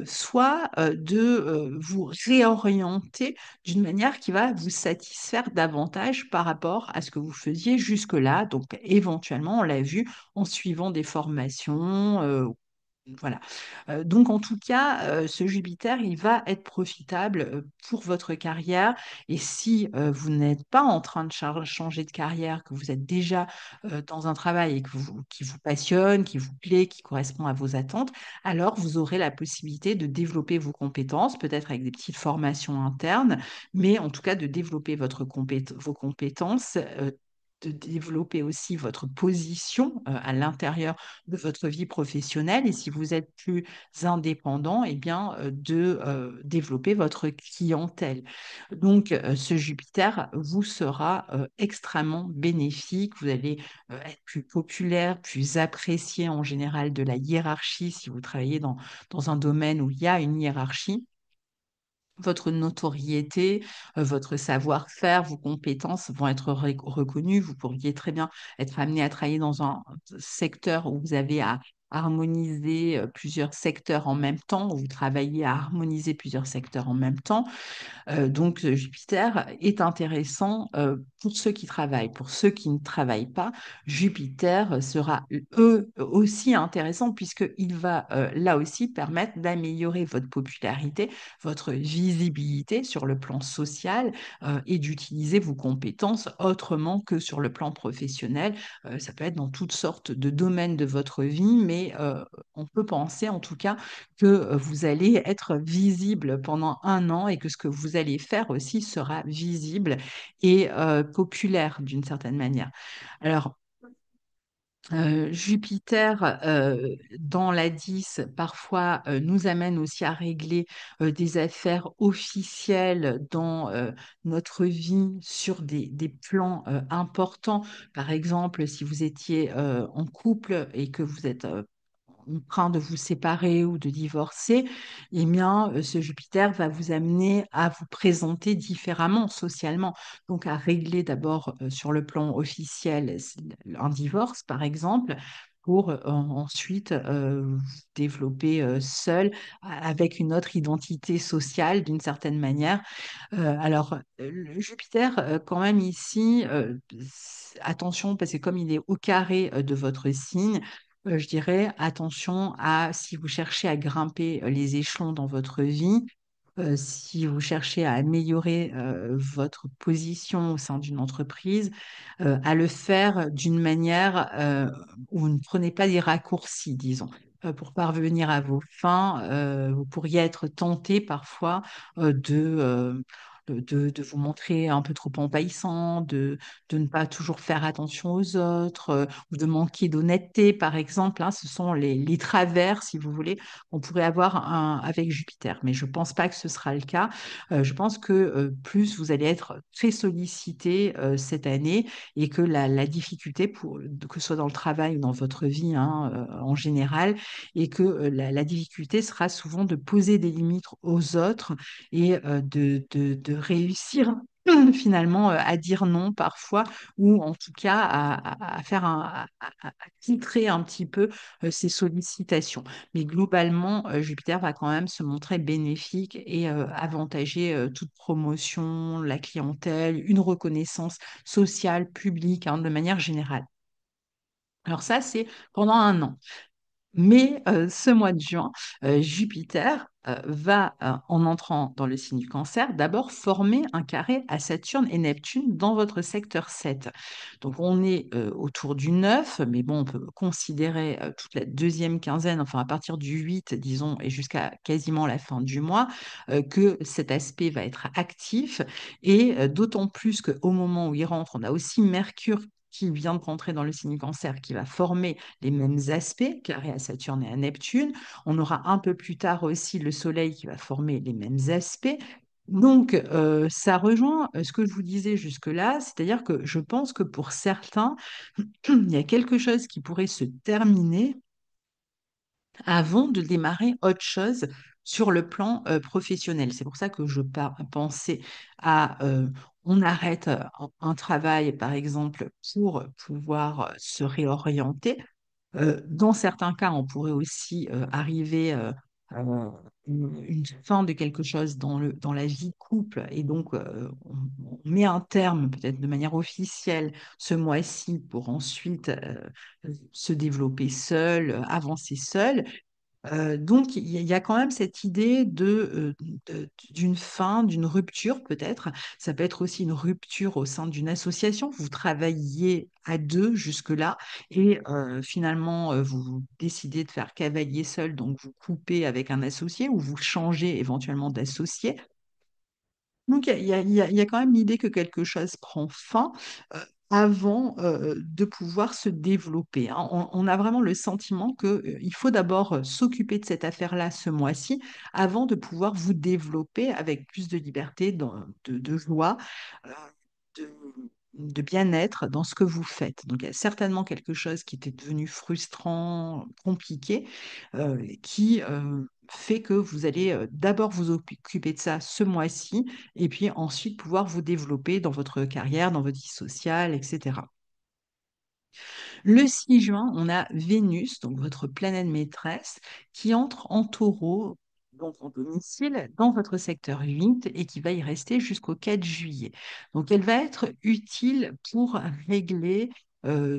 soit de vous réorienter d'une manière qui va vous satisfaire davantage par rapport à ce que vous faisiez jusque-là. Donc, éventuellement, on l'a vu, en suivant des formations, voilà. Donc, en tout cas, ce Jupiter, il va être profitable pour votre carrière. Et si vous n'êtes pas en train de changer de carrière, que vous êtes déjà dans un travail et qui vous passionne, qui vous plaît, qui correspond à vos attentes, alors vous aurez la possibilité de développer vos compétences, peut-être avec des petites formations internes, mais en tout cas de développer vos compétences. De développer aussi votre position à l'intérieur de votre vie professionnelle, et si vous êtes plus indépendant, eh bien, de développer votre clientèle. Donc, ce Jupiter vous sera extrêmement bénéfique. Vous allez être plus populaire, plus apprécié en général de la hiérarchie si vous travaillez dans un domaine où il y a une hiérarchie. Votre notoriété, votre savoir-faire, vos compétences vont être reconnues. Vous pourriez très bien être amené à travailler dans un secteur où vous avez à harmoniser plusieurs secteurs en même temps, où vous travaillez à harmoniser plusieurs secteurs en même temps. Donc, Jupiter est intéressant pour ceux qui travaillent. Pour ceux qui ne travaillent pas, Jupiter sera eux aussi intéressant puisqu'il va là aussi permettre d'améliorer votre popularité, votre visibilité sur le plan social et d'utiliser vos compétences autrement que sur le plan professionnel. Ça peut être dans toutes sortes de domaines de votre vie, mais on peut penser en tout cas que vous allez être visible pendant un an et que ce que vous allez faire aussi sera visible et populaire d'une certaine manière. Alors, Jupiter dans la 10 parfois nous amène aussi à régler des affaires officielles dans notre vie sur des plans importants. Par exemple, si vous étiez en couple et que vous êtes en train de vous séparer ou de divorcer, eh bien, ce Jupiter va vous amener à vous présenter différemment socialement. Donc, à régler d'abord sur le plan officiel un divorce, par exemple, pour ensuite vous développer seul avec une autre identité sociale d'une certaine manière. Le Jupiter, quand même ici, attention, parce que comme il est au carré de votre signe, je dirais attention à si vous cherchez à grimper les échelons dans votre vie, si vous cherchez à améliorer votre position au sein d'une entreprise, à le faire d'une manière où vous ne prenez pas des raccourcis, disons. Pour parvenir à vos fins, vous pourriez être tenté parfois de vous montrer un peu trop envahissant, de ne pas toujours faire attention aux autres, ou de manquer d'honnêteté, par exemple, hein. Ce sont les travers, si vous voulez, qu'on pourrait avoir avec Jupiter. Mais je ne pense pas que ce sera le cas. Je pense que plus vous allez être très sollicité cette année et que la difficulté, que ce soit dans le travail ou dans votre vie hein, en général, et que la difficulté sera souvent de poser des limites aux autres et de réussir finalement à dire non parfois, ou en tout cas à faire à filtrer un petit peu ces sollicitations. Mais globalement, Jupiter va quand même se montrer bénéfique et avantager toute promotion, la clientèle, une reconnaissance sociale, publique, hein, de manière générale. Alors ça, c'est pendant un an. Mais ce mois de juin, Jupiter va, en entrant dans le signe du Cancer, d'abord former un carré à Saturne et Neptune dans votre secteur 7. Donc on est autour du 9, mais bon, on peut considérer toute la deuxième quinzaine, enfin à partir du 8, disons, et jusqu'à quasiment la fin du mois, que cet aspect va être actif. Et d'autant plus qu'au moment où il rentre, on a aussi Mercure qui vient de rentrer dans le signe du Cancer, qui va former les mêmes aspects, carré à Saturne et à Neptune. On aura un peu plus tard aussi le Soleil qui va former les mêmes aspects. Donc, ça rejoint ce que je vous disais jusque-là, c'est-à-dire que je pense que pour certains, il y a quelque chose qui pourrait se terminer avant de démarrer autre chose sur le plan professionnel. C'est pour ça que je pensais à on arrête un travail, par exemple, pour pouvoir se réorienter. Dans certains cas, on pourrait aussi arriver à une fin de quelque chose dans la vie de couple et donc on met un terme peut-être de manière officielle ce mois-ci pour ensuite se développer seul, avancer seul. Donc, il y a quand même cette idée d'une fin, d'une rupture peut-être. Ça peut être aussi une rupture au sein d'une association. Vous travailliez à deux jusque-là et finalement, vous décidez de faire cavalier seul, donc vous coupez avec un associé ou vous changez éventuellement d'associé. Donc, il y a quand même l'idée que quelque chose prend fin avant de pouvoir se développer, hein. On a vraiment le sentiment qu'il faut d'abord s'occuper de cette affaire-là ce mois-ci avant de pouvoir vous développer avec plus de liberté, de joie, euh, de, de bien-être dans ce que vous faites. Donc, il y a certainement quelque chose qui était devenu frustrant, compliqué, qui fait que vous allez d'abord vous occuper de ça ce mois-ci et puis ensuite pouvoir vous développer dans votre carrière, dans votre vie sociale, etc. Le 6 juin, on a Vénus, donc votre planète maîtresse, qui entre en taureau, donc en domicile, dans votre secteur 8 et qui va y rester jusqu'au 4 juillet. Donc elle va être utile pour régler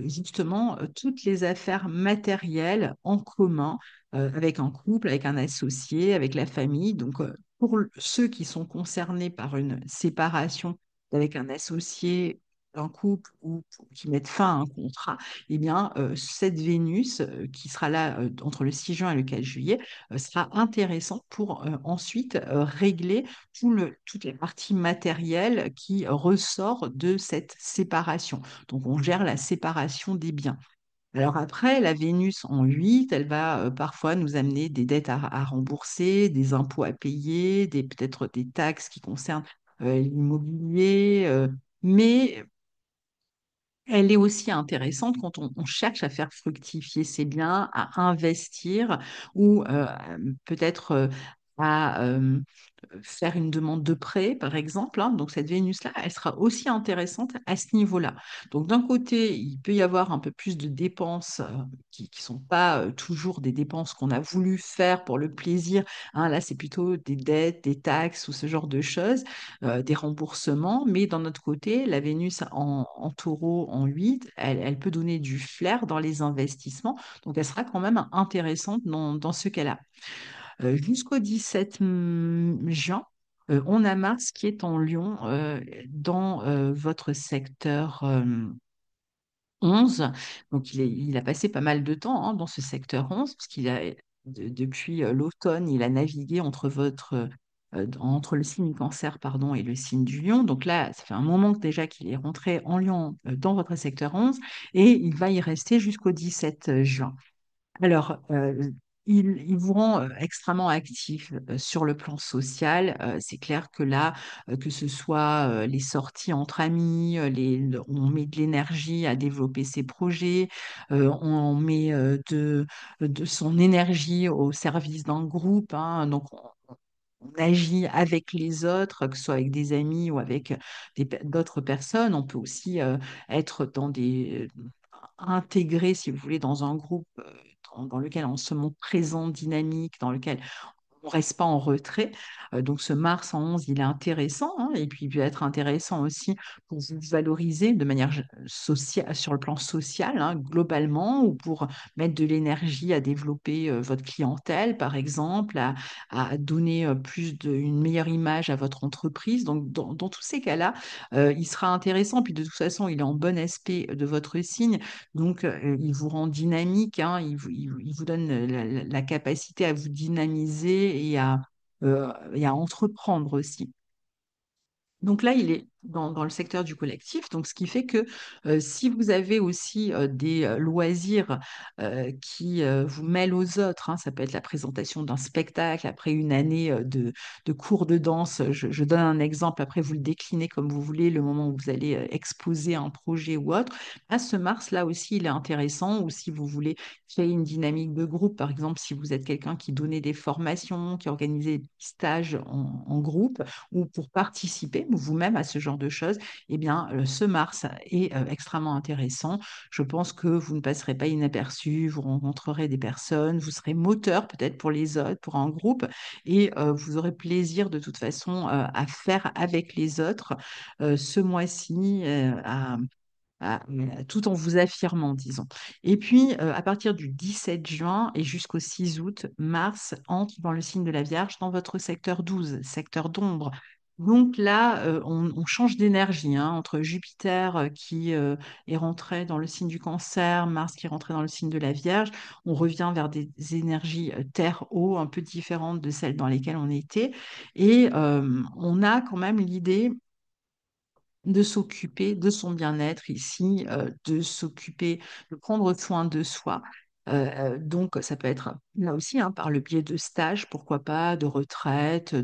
justement toutes les affaires matérielles en commun avec un couple, avec un associé, avec la famille. Donc pour ceux qui sont concernés par une séparation avec un associé, un couple ou qui mettent fin à un contrat, eh bien, cette Vénus qui sera là entre le 6 juin et le 4 juillet sera intéressante pour ensuite régler toutes les parties matérielles qui ressortent de cette séparation. Donc, on gère la séparation des biens. Alors après, la Vénus en 8, elle va parfois nous amener des dettes à rembourser, des impôts à payer, peut-être des taxes qui concernent l'immobilier, mais elle est aussi intéressante quand on cherche à faire fructifier ses biens, à investir ou peut-être à faire une demande de prêt, par exemple, hein. Donc cette Vénus-là, elle sera aussi intéressante à ce niveau-là. Donc d'un côté, il peut y avoir un peu plus de dépenses qui ne sont pas toujours des dépenses qu'on a voulu faire pour le plaisir, hein. Là, c'est plutôt des dettes, des taxes ou ce genre de choses, des remboursements. Mais d'un autre côté, la Vénus en taureau, en 8, elle peut donner du flair dans les investissements. Donc elle sera quand même intéressante dans ce cas-là. Jusqu'au 17 juin, on a Mars qui est en Lion dans votre secteur 11. Donc, il a passé pas mal de temps hein, dans ce secteur 11, parce depuis l'automne, il a navigué entre le signe Cancer, pardon, et le signe du Lion. Donc là, ça fait un moment déjà qu'il est rentré en Lion dans votre secteur 11, et il va y rester jusqu'au 17 juin. Alors, il vous rend extrêmement actif sur le plan social. C'est clair que là, que ce soit les sorties entre amis, on met de l'énergie à développer ses projets, on met de son énergie au service d'un groupe, hein. Donc, on agit avec les autres, que ce soit avec des amis ou avec d'autres personnes. On peut aussi être intégré, si vous voulez, dans un groupe dans lequel on se montre présent, dynamique, dans lequel on reste pas en retrait. Donc ce Mars en 11, il est intéressant, hein, et puis il peut être intéressant aussi pour vous valoriser de manière sociale, sur le plan social, hein, globalement, ou pour mettre de l'énergie à développer votre clientèle, par exemple, à donner une meilleure image à votre entreprise. Donc dans tous ces cas-là, il sera intéressant. Puis de toute façon, il est en bon aspect de votre signe, donc il vous rend dynamique, hein, il vous donne la capacité à vous dynamiser et à entreprendre aussi. Donc là, il est dans le secteur du collectif, donc ce qui fait que si vous avez aussi des loisirs qui vous mêlent aux autres, hein, ça peut être la présentation d'un spectacle après une année de cours de danse. Je donne un exemple, après vous le déclinez comme vous voulez, le moment où vous allez exposer un projet ou autre. À ce Mars, là aussi, il est intéressant, ou si vous voulez créer une dynamique de groupe, par exemple, si vous êtes quelqu'un qui donnait des formations, qui organisait des stages en groupe, ou pour participer vous-même à ce genre de choses, eh bien, ce Mars est extrêmement intéressant. Je pense que vous ne passerez pas inaperçu, vous rencontrerez des personnes, vous serez moteur peut-être pour les autres, pour un groupe, et vous aurez plaisir de toute façon à faire avec les autres ce mois-ci, tout en vous affirmant, disons. Et puis, à partir du 17 juin et jusqu'au 6 août, Mars entre dans le signe de la Vierge, dans votre secteur 12, secteur d'ombre. Donc là, on change d'énergie hein, entre Jupiter qui est rentré dans le signe du Cancer, Mars qui est rentré dans le signe de la Vierge. On revient vers des énergies terre-eau un peu différentes de celles dans lesquelles on était. Et on a quand même l'idée de s'occuper de son bien-être ici, de s'occuper, de prendre soin de soi. Donc, ça peut être là aussi hein, par le biais de stages, pourquoi pas, de retraite,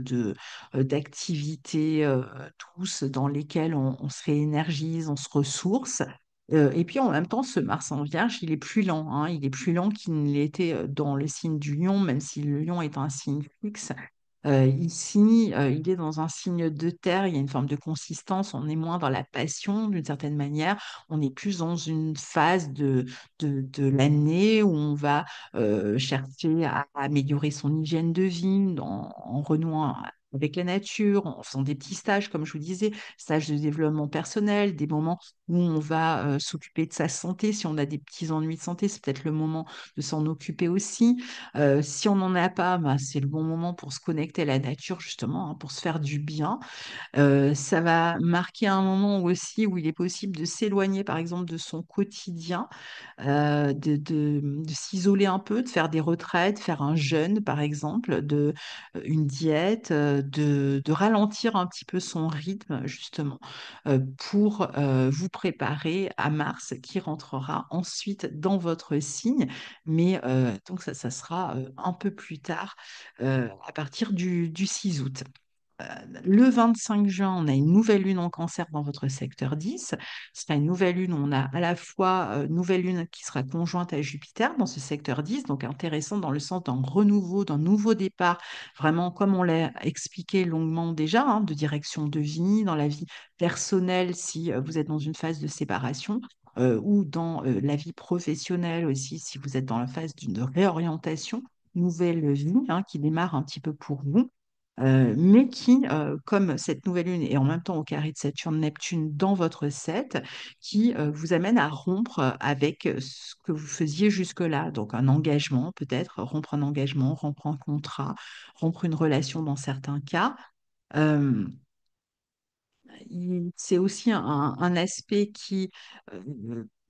d'activités tous dans lesquelles on se réénergise, on se ressource. Et puis en même temps, ce Mars en Vierge, il est plus lent, hein, il est plus lent qu'il ne l'était dans le signe du Lion, même si le Lion est un signe fixe. Ici, il est dans un signe de terre, il y a une forme de consistance, on est moins dans la passion d'une certaine manière, on est plus dans une phase de l'année où on va chercher à améliorer son hygiène de vie en renouant avec la nature, en faisant des petits stages, comme je vous disais, stages de développement personnel, des moments où on va s'occuper de sa santé. Si on a des petits ennuis de santé, c'est peut-être le moment de s'en occuper aussi. Si on n'en a pas, bah, c'est le bon moment pour se connecter à la nature, justement, hein, pour se faire du bien. Ça va marquer un moment aussi où il est possible de s'éloigner, par exemple, de son quotidien, de s'isoler un peu, de faire des retraites, faire un jeûne, par exemple, une diète, de ralentir un petit peu son rythme, justement, pour vous préparer à Mars qui rentrera ensuite dans votre signe. Mais donc ça sera un peu plus tard, à partir du 6 août. le 25 juin, on a une nouvelle lune en cancer dans votre secteur 10. Ce sera une nouvelle lune, on a à la fois nouvelle lune qui sera conjointe à Jupiter dans ce secteur 10, donc intéressant dans le sens d'un renouveau, d'un nouveau départ, vraiment comme on l'a expliqué longuement déjà, hein, de direction de vie, dans la vie personnelle si vous êtes dans une phase de séparation. Ou dans la vie professionnelle aussi, si vous êtes dans la phase d'une réorientation, nouvelle vie hein, qui démarre un petit peu pour vous. Mais qui, comme cette nouvelle lune est en même temps au carré de Saturne-Neptune dans votre 7, qui vous amène à rompre avec ce que vous faisiez jusque-là. Donc un engagement, peut-être, rompre un engagement, rompre un contrat, rompre une relation dans certains cas. Euh, c'est aussi un aspect qui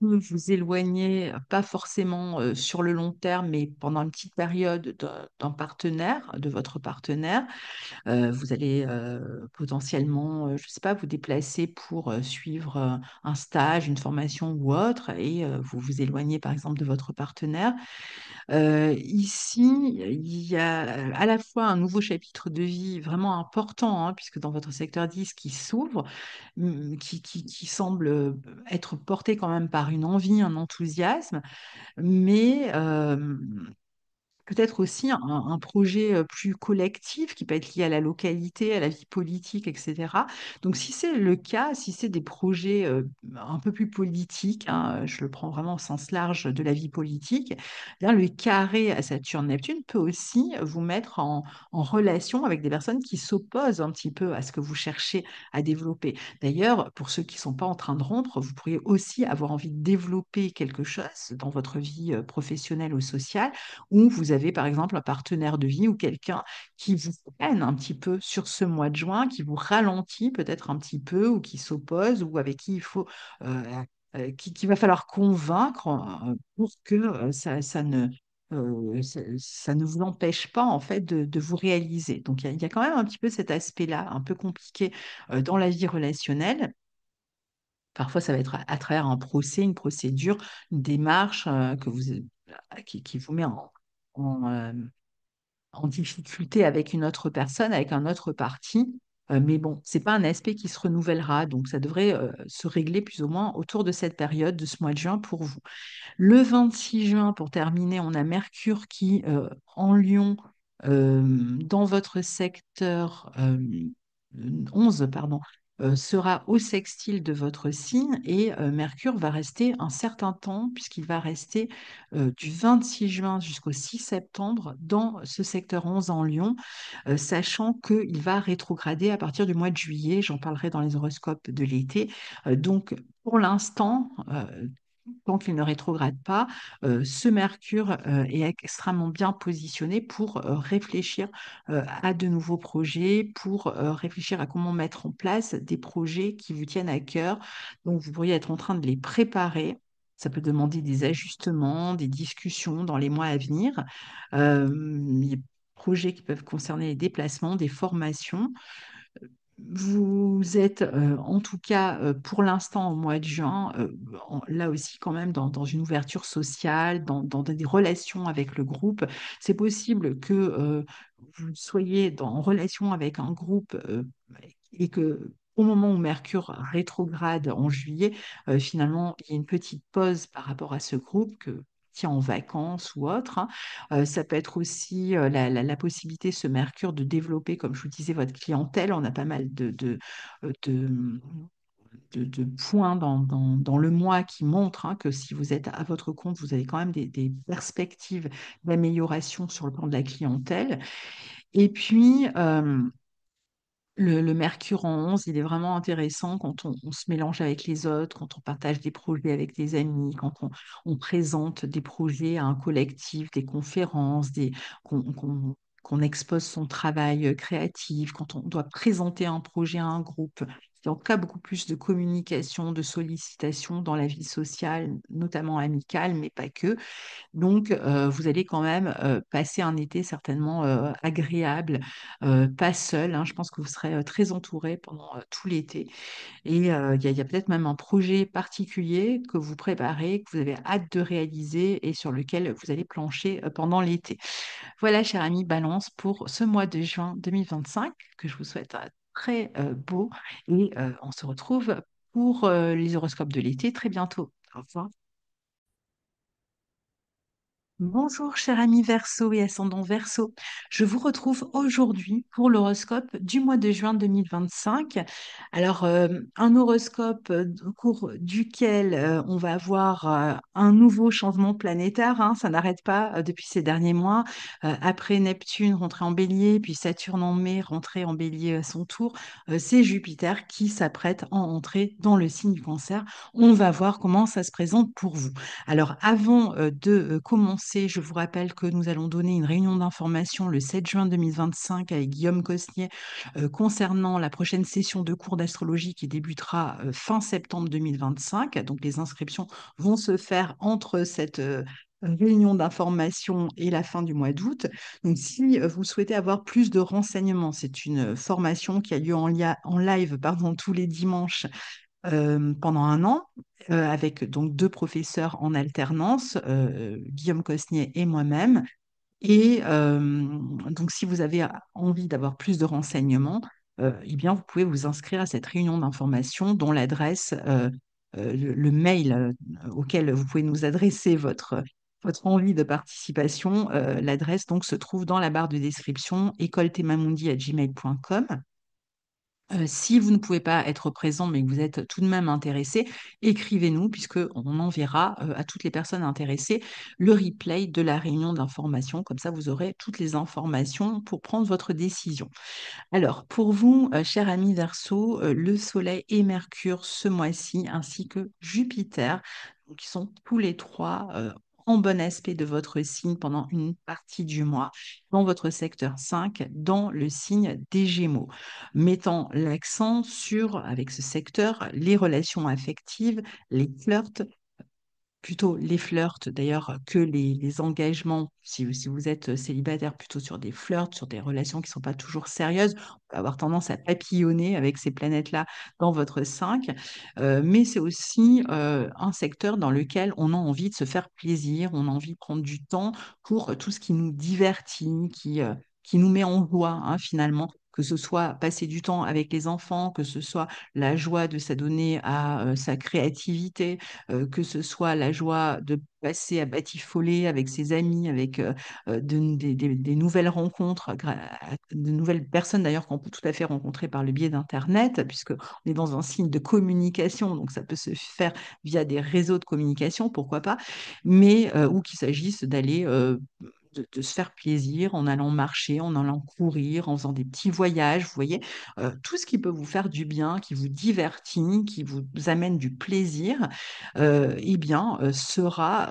peut vous éloigner, pas forcément sur le long terme, mais pendant une petite période d'un partenaire, de votre partenaire. Vous allez potentiellement, je ne sais pas, vous déplacer pour suivre un stage, une formation ou autre, et vous vous éloignez par exemple de votre partenaire. Ici, il y a à la fois un nouveau chapitre de vie vraiment important, hein, puisque dans votre secteur 10 qui s'ouvre, qui semble être porté quand même par une envie, un enthousiasme, mais peut-être aussi un projet plus collectif qui peut être lié à la localité, à la vie politique, etc. Donc, si c'est le cas, si c'est des projets un peu plus politiques, hein, je le prends vraiment au sens large de la vie politique, eh bien, le carré à Saturne-Neptune peut aussi vous mettre en relation avec des personnes qui s'opposent un petit peu à ce que vous cherchez à développer. D'ailleurs, pour ceux qui ne sont pas en train de rompre, vous pourriez aussi avoir envie de développer quelque chose dans votre vie professionnelle ou sociale où vous avez par exemple un partenaire de vie ou quelqu'un qui vous freine un petit peu sur ce mois de juin, qui vous ralentit peut-être un petit peu ou qui s'oppose ou avec qui il faut qu'il va falloir convaincre pour que ça ne vous empêche pas en fait de vous réaliser. Donc il y a quand même un petit peu cet aspect-là, un peu compliqué dans la vie relationnelle. Parfois, ça va être à travers un procès, une procédure, une démarche qui vous met en, euh, en difficulté avec une autre personne, avec un autre parti. Mais bon, c'est pas un aspect qui se renouvellera, donc ça devrait se régler plus ou moins autour de cette période, de ce mois de juin pour vous. Le 26 juin, pour terminer, on a Mercure qui, en Lion, dans votre secteur 11, pardon, sera au sextile de votre signe et Mercure va rester un certain temps puisqu'il va rester du 26 juin jusqu'au 6 septembre dans ce secteur 11 en Lion, sachant qu'il va rétrograder à partir du mois de juillet. J'en parlerai dans les horoscopes de l'été. Donc, pour l'instant, tant qu'il ne rétrograde pas, ce Mercure est extrêmement bien positionné pour réfléchir à de nouveaux projets, pour réfléchir à comment mettre en place des projets qui vous tiennent à cœur. Donc, vous pourriez être en train de les préparer. Ça peut demander des ajustements, des discussions dans les mois à venir. Il y a des projets qui peuvent concerner les déplacements, des formations. Vous êtes en tout cas pour l'instant au mois de juin, là aussi quand même dans une ouverture sociale, dans des relations avec le groupe. C'est possible que vous soyez en relation avec un groupe et que au moment où Mercure rétrograde en juillet, finalement, il y a une petite pause par rapport à ce groupe que tient en vacances ou autre, hein. Ça peut être aussi la possibilité, ce Mercure, de développer, comme je vous disais, votre clientèle. On a pas mal de, de points dans le mois qui montrent hein, que si vous êtes à votre compte, vous avez quand même des perspectives d'amélioration sur le plan de la clientèle. Et puis, le Mercure en 11, il est vraiment intéressant quand on se mélange avec les autres, quand on partage des projets avec des amis, quand on présente des projets à un collectif, des conférences, qu'on expose son travail créatif, quand on doit présenter un projet à un groupe. en tout cas beaucoup plus de communication, de sollicitation dans la vie sociale, notamment amicale, mais pas que. Donc, vous allez quand même passer un été certainement agréable, pas seul, hein. Je pense que vous serez très entouré pendant tout l'été. Et il y a peut-être même un projet particulier que vous préparez, que vous avez hâte de réaliser et sur lequel vous allez plancher pendant l'été. Voilà, cher ami Balance, pour ce mois de juin 2025, que je vous souhaite très beau. Et on se retrouve pour les horoscopes de l'été très bientôt. Au revoir. Bonjour, cher ami Verseau et ascendant Verseau. Je vous retrouve aujourd'hui pour l'horoscope du mois de juin 2025. Alors, un horoscope au cours duquel on va avoir un nouveau changement planétaire, hein, ça n'arrête pas depuis ces derniers mois. Après Neptune rentré en Bélier, puis Saturne en mai rentré en Bélier à son tour, c'est Jupiter qui s'apprête à entrer dans le signe du Cancer. On va voir comment ça se présente pour vous. Alors, avant de commencer, je vous rappelle que nous allons donner une réunion d'information le 7 juin 2025 avec Guillaume Cosnier concernant la prochaine session de cours d'astrologie qui débutera fin septembre 2025. Donc, les inscriptions vont se faire entre cette réunion d'information et la fin du mois d'août. Donc, si vous souhaitez avoir plus de renseignements, c'est une formation qui a lieu en live pardon, tous les dimanches pendant un an, avec donc deux professeurs en alternance, Guillaume Cosnier et moi-même. Et donc, si vous avez envie d'avoir plus de renseignements, eh bien, vous pouvez vous inscrire à cette réunion d'information dont l'adresse, le mail auquel vous pouvez nous adresser votre envie de participation, l'adresse donc se trouve dans la barre de description écoletemamundi@gmail.com. Si vous ne pouvez pas être présent, mais que vous êtes tout de même intéressé, écrivez-nous, puisqu'on enverra à toutes les personnes intéressées le replay de la réunion d'information. Comme ça, vous aurez toutes les informations pour prendre votre décision. Alors, pour vous, cher ami Verseau, le Soleil et Mercure ce mois-ci, ainsi que Jupiter, donc, qui sont tous les trois en bon aspect de votre signe pendant une partie du mois, dans votre secteur 5, dans le signe des Gémeaux, mettant l'accent sur, avec ce secteur, les relations affectives, les flirts, plutôt les flirts d'ailleurs que les engagements, si vous êtes célibataire, plutôt sur des flirts, sur des relations qui ne sont pas toujours sérieuses, on peut avoir tendance à papillonner avec ces planètes-là dans votre 5, mais c'est aussi un secteur dans lequel on a envie de se faire plaisir, on a envie de prendre du temps pour tout ce qui nous divertit, qui nous met en joie, hein, finalement. Que ce soit passer du temps avec les enfants, que ce soit la joie de s'adonner à sa créativité, que ce soit la joie de passer à batifoler avec ses amis, avec des nouvelles rencontres, de nouvelles personnes d'ailleurs qu'on peut tout à fait rencontrer par le biais d'Internet, puisqu'on est dans un signe de communication, donc ça peut se faire via des réseaux de communication, pourquoi pas, mais ou qu'il s'agisse d'aller de se faire plaisir en allant marcher, en allant courir, en faisant des petits voyages, vous voyez, tout ce qui peut vous faire du bien, qui vous divertit, qui vous amène du plaisir, eh bien, sera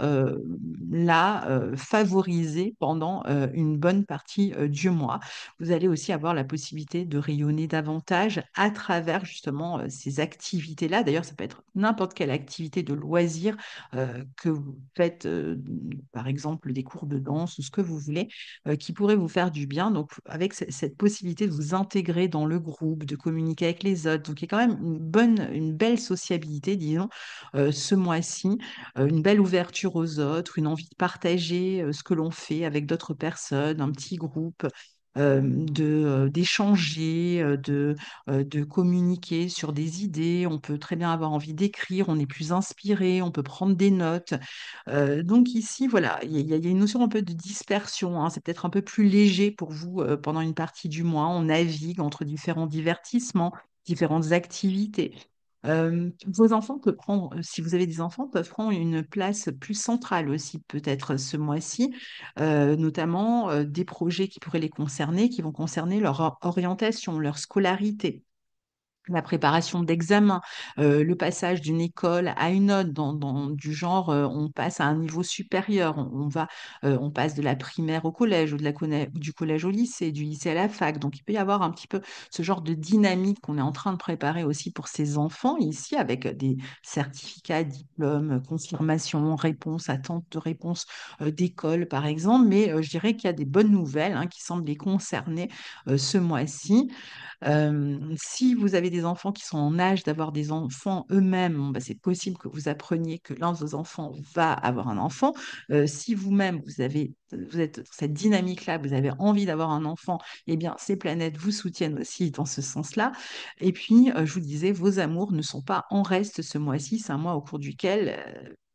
là favorisé pendant une bonne partie du mois. Vous allez aussi avoir la possibilité de rayonner davantage à travers justement ces activités-là. D'ailleurs, ça peut être n'importe quelle activité de loisir que vous faites, par exemple des cours de danse ou ce que vous voulez, qui pourrait vous faire du bien. Donc, avec cette possibilité de vous intégrer dans le groupe, de communiquer avec les autres. Donc, il y a quand même une belle sociabilité, disons, ce mois-ci, une belle ouverture aux autres, une envie de partager ce que l'on fait avec d'autres personnes, un petit groupe. D'échanger, de communiquer sur des idées. On peut très bien avoir envie d'écrire, on est plus inspiré, on peut prendre des notes. Donc ici, voilà, il y a une notion un peu de dispersion, hein. C'est peut-être un peu plus léger pour vous pendant une partie du mois. On navigue entre différents divertissements, différentes activités. Vos enfants peuvent prendre, si vous avez des enfants, peuvent prendre une place plus centrale aussi peut-être ce mois-ci, notamment des projets qui pourraient les concerner, qui vont concerner leur orientation, leur scolarité. la préparation d'examens, le passage d'une école à une autre, du genre, on passe à un niveau supérieur, on passe de la primaire au collège, ou du collège au lycée, du lycée à la fac. Donc, il peut y avoir un petit peu ce genre de dynamique qu'on est en train de préparer aussi pour ces enfants ici, avec des certificats, diplômes, confirmations, réponses, attentes de réponses d'école, par exemple. Mais je dirais qu'il y a des bonnes nouvelles hein, qui semblent les concerner ce mois-ci. Si vous avez des enfants qui sont en âge d'avoir des enfants eux-mêmes, bon, bah, c'est possible que vous appreniez que l'un de vos enfants va avoir un enfant. Si vous-même, vous êtes dans cette dynamique-là, vous avez envie d'avoir un enfant, eh bien, ces planètes vous soutiennent aussi dans ce sens-là. Et puis, je vous disais, vos amours ne sont pas en reste ce mois-ci. C'est un mois au cours duquel,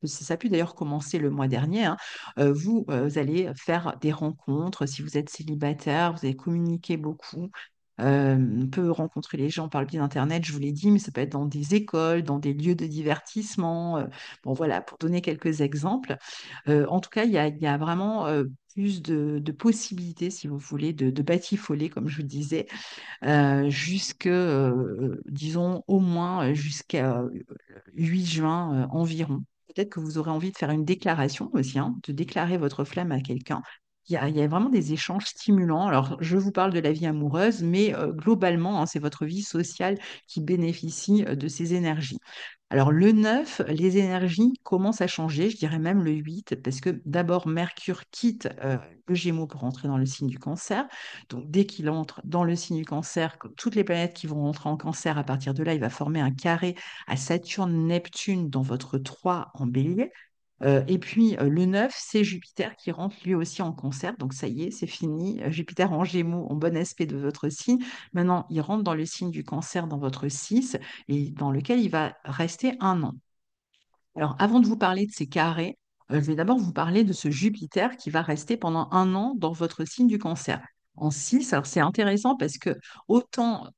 ça a pu d'ailleurs commencer le mois dernier, hein, vous allez faire des rencontres. Si vous êtes célibataire, vous allez communiquer beaucoup. On peut rencontrer les gens par le biais d'Internet, je vous l'ai dit, mais ça peut être dans des écoles, dans des lieux de divertissement. Bon, voilà, pour donner quelques exemples. En tout cas, il y a vraiment plus de possibilités, si vous voulez, de batifoler, comme je vous disais, disons, au moins jusqu'à 8 juin environ. Peut-être que vous aurez envie de faire une déclaration aussi, hein, de déclarer votre flamme à quelqu'un. Il y a vraiment des échanges stimulants. Alors, je vous parle de la vie amoureuse, mais globalement, hein, c'est votre vie sociale qui bénéficie de ces énergies. Alors, le 9, les énergies commencent à changer, je dirais même le 8, parce que d'abord, Mercure quitte le Gémeaux pour entrer dans le signe du Cancer. Donc, dès qu'il entre dans le signe du Cancer, comme toutes les planètes qui vont entrer en Cancer, à partir de là, il va former un carré à Saturne-Neptune dans votre 3 en Bélier. Et puis le 9, c'est Jupiter qui rentre lui aussi en Cancer. Donc ça y est, c'est fini. Jupiter en Gémeaux, en bon aspect de votre signe. Maintenant, il rentre dans le signe du Cancer, dans votre 6, et dans lequel il va rester un an. Alors, avant de vous parler de ces carrés, je vais d'abord vous parler de ce Jupiter qui va rester pendant un an dans votre signe du Cancer. En 6, alors c'est intéressant parce que autant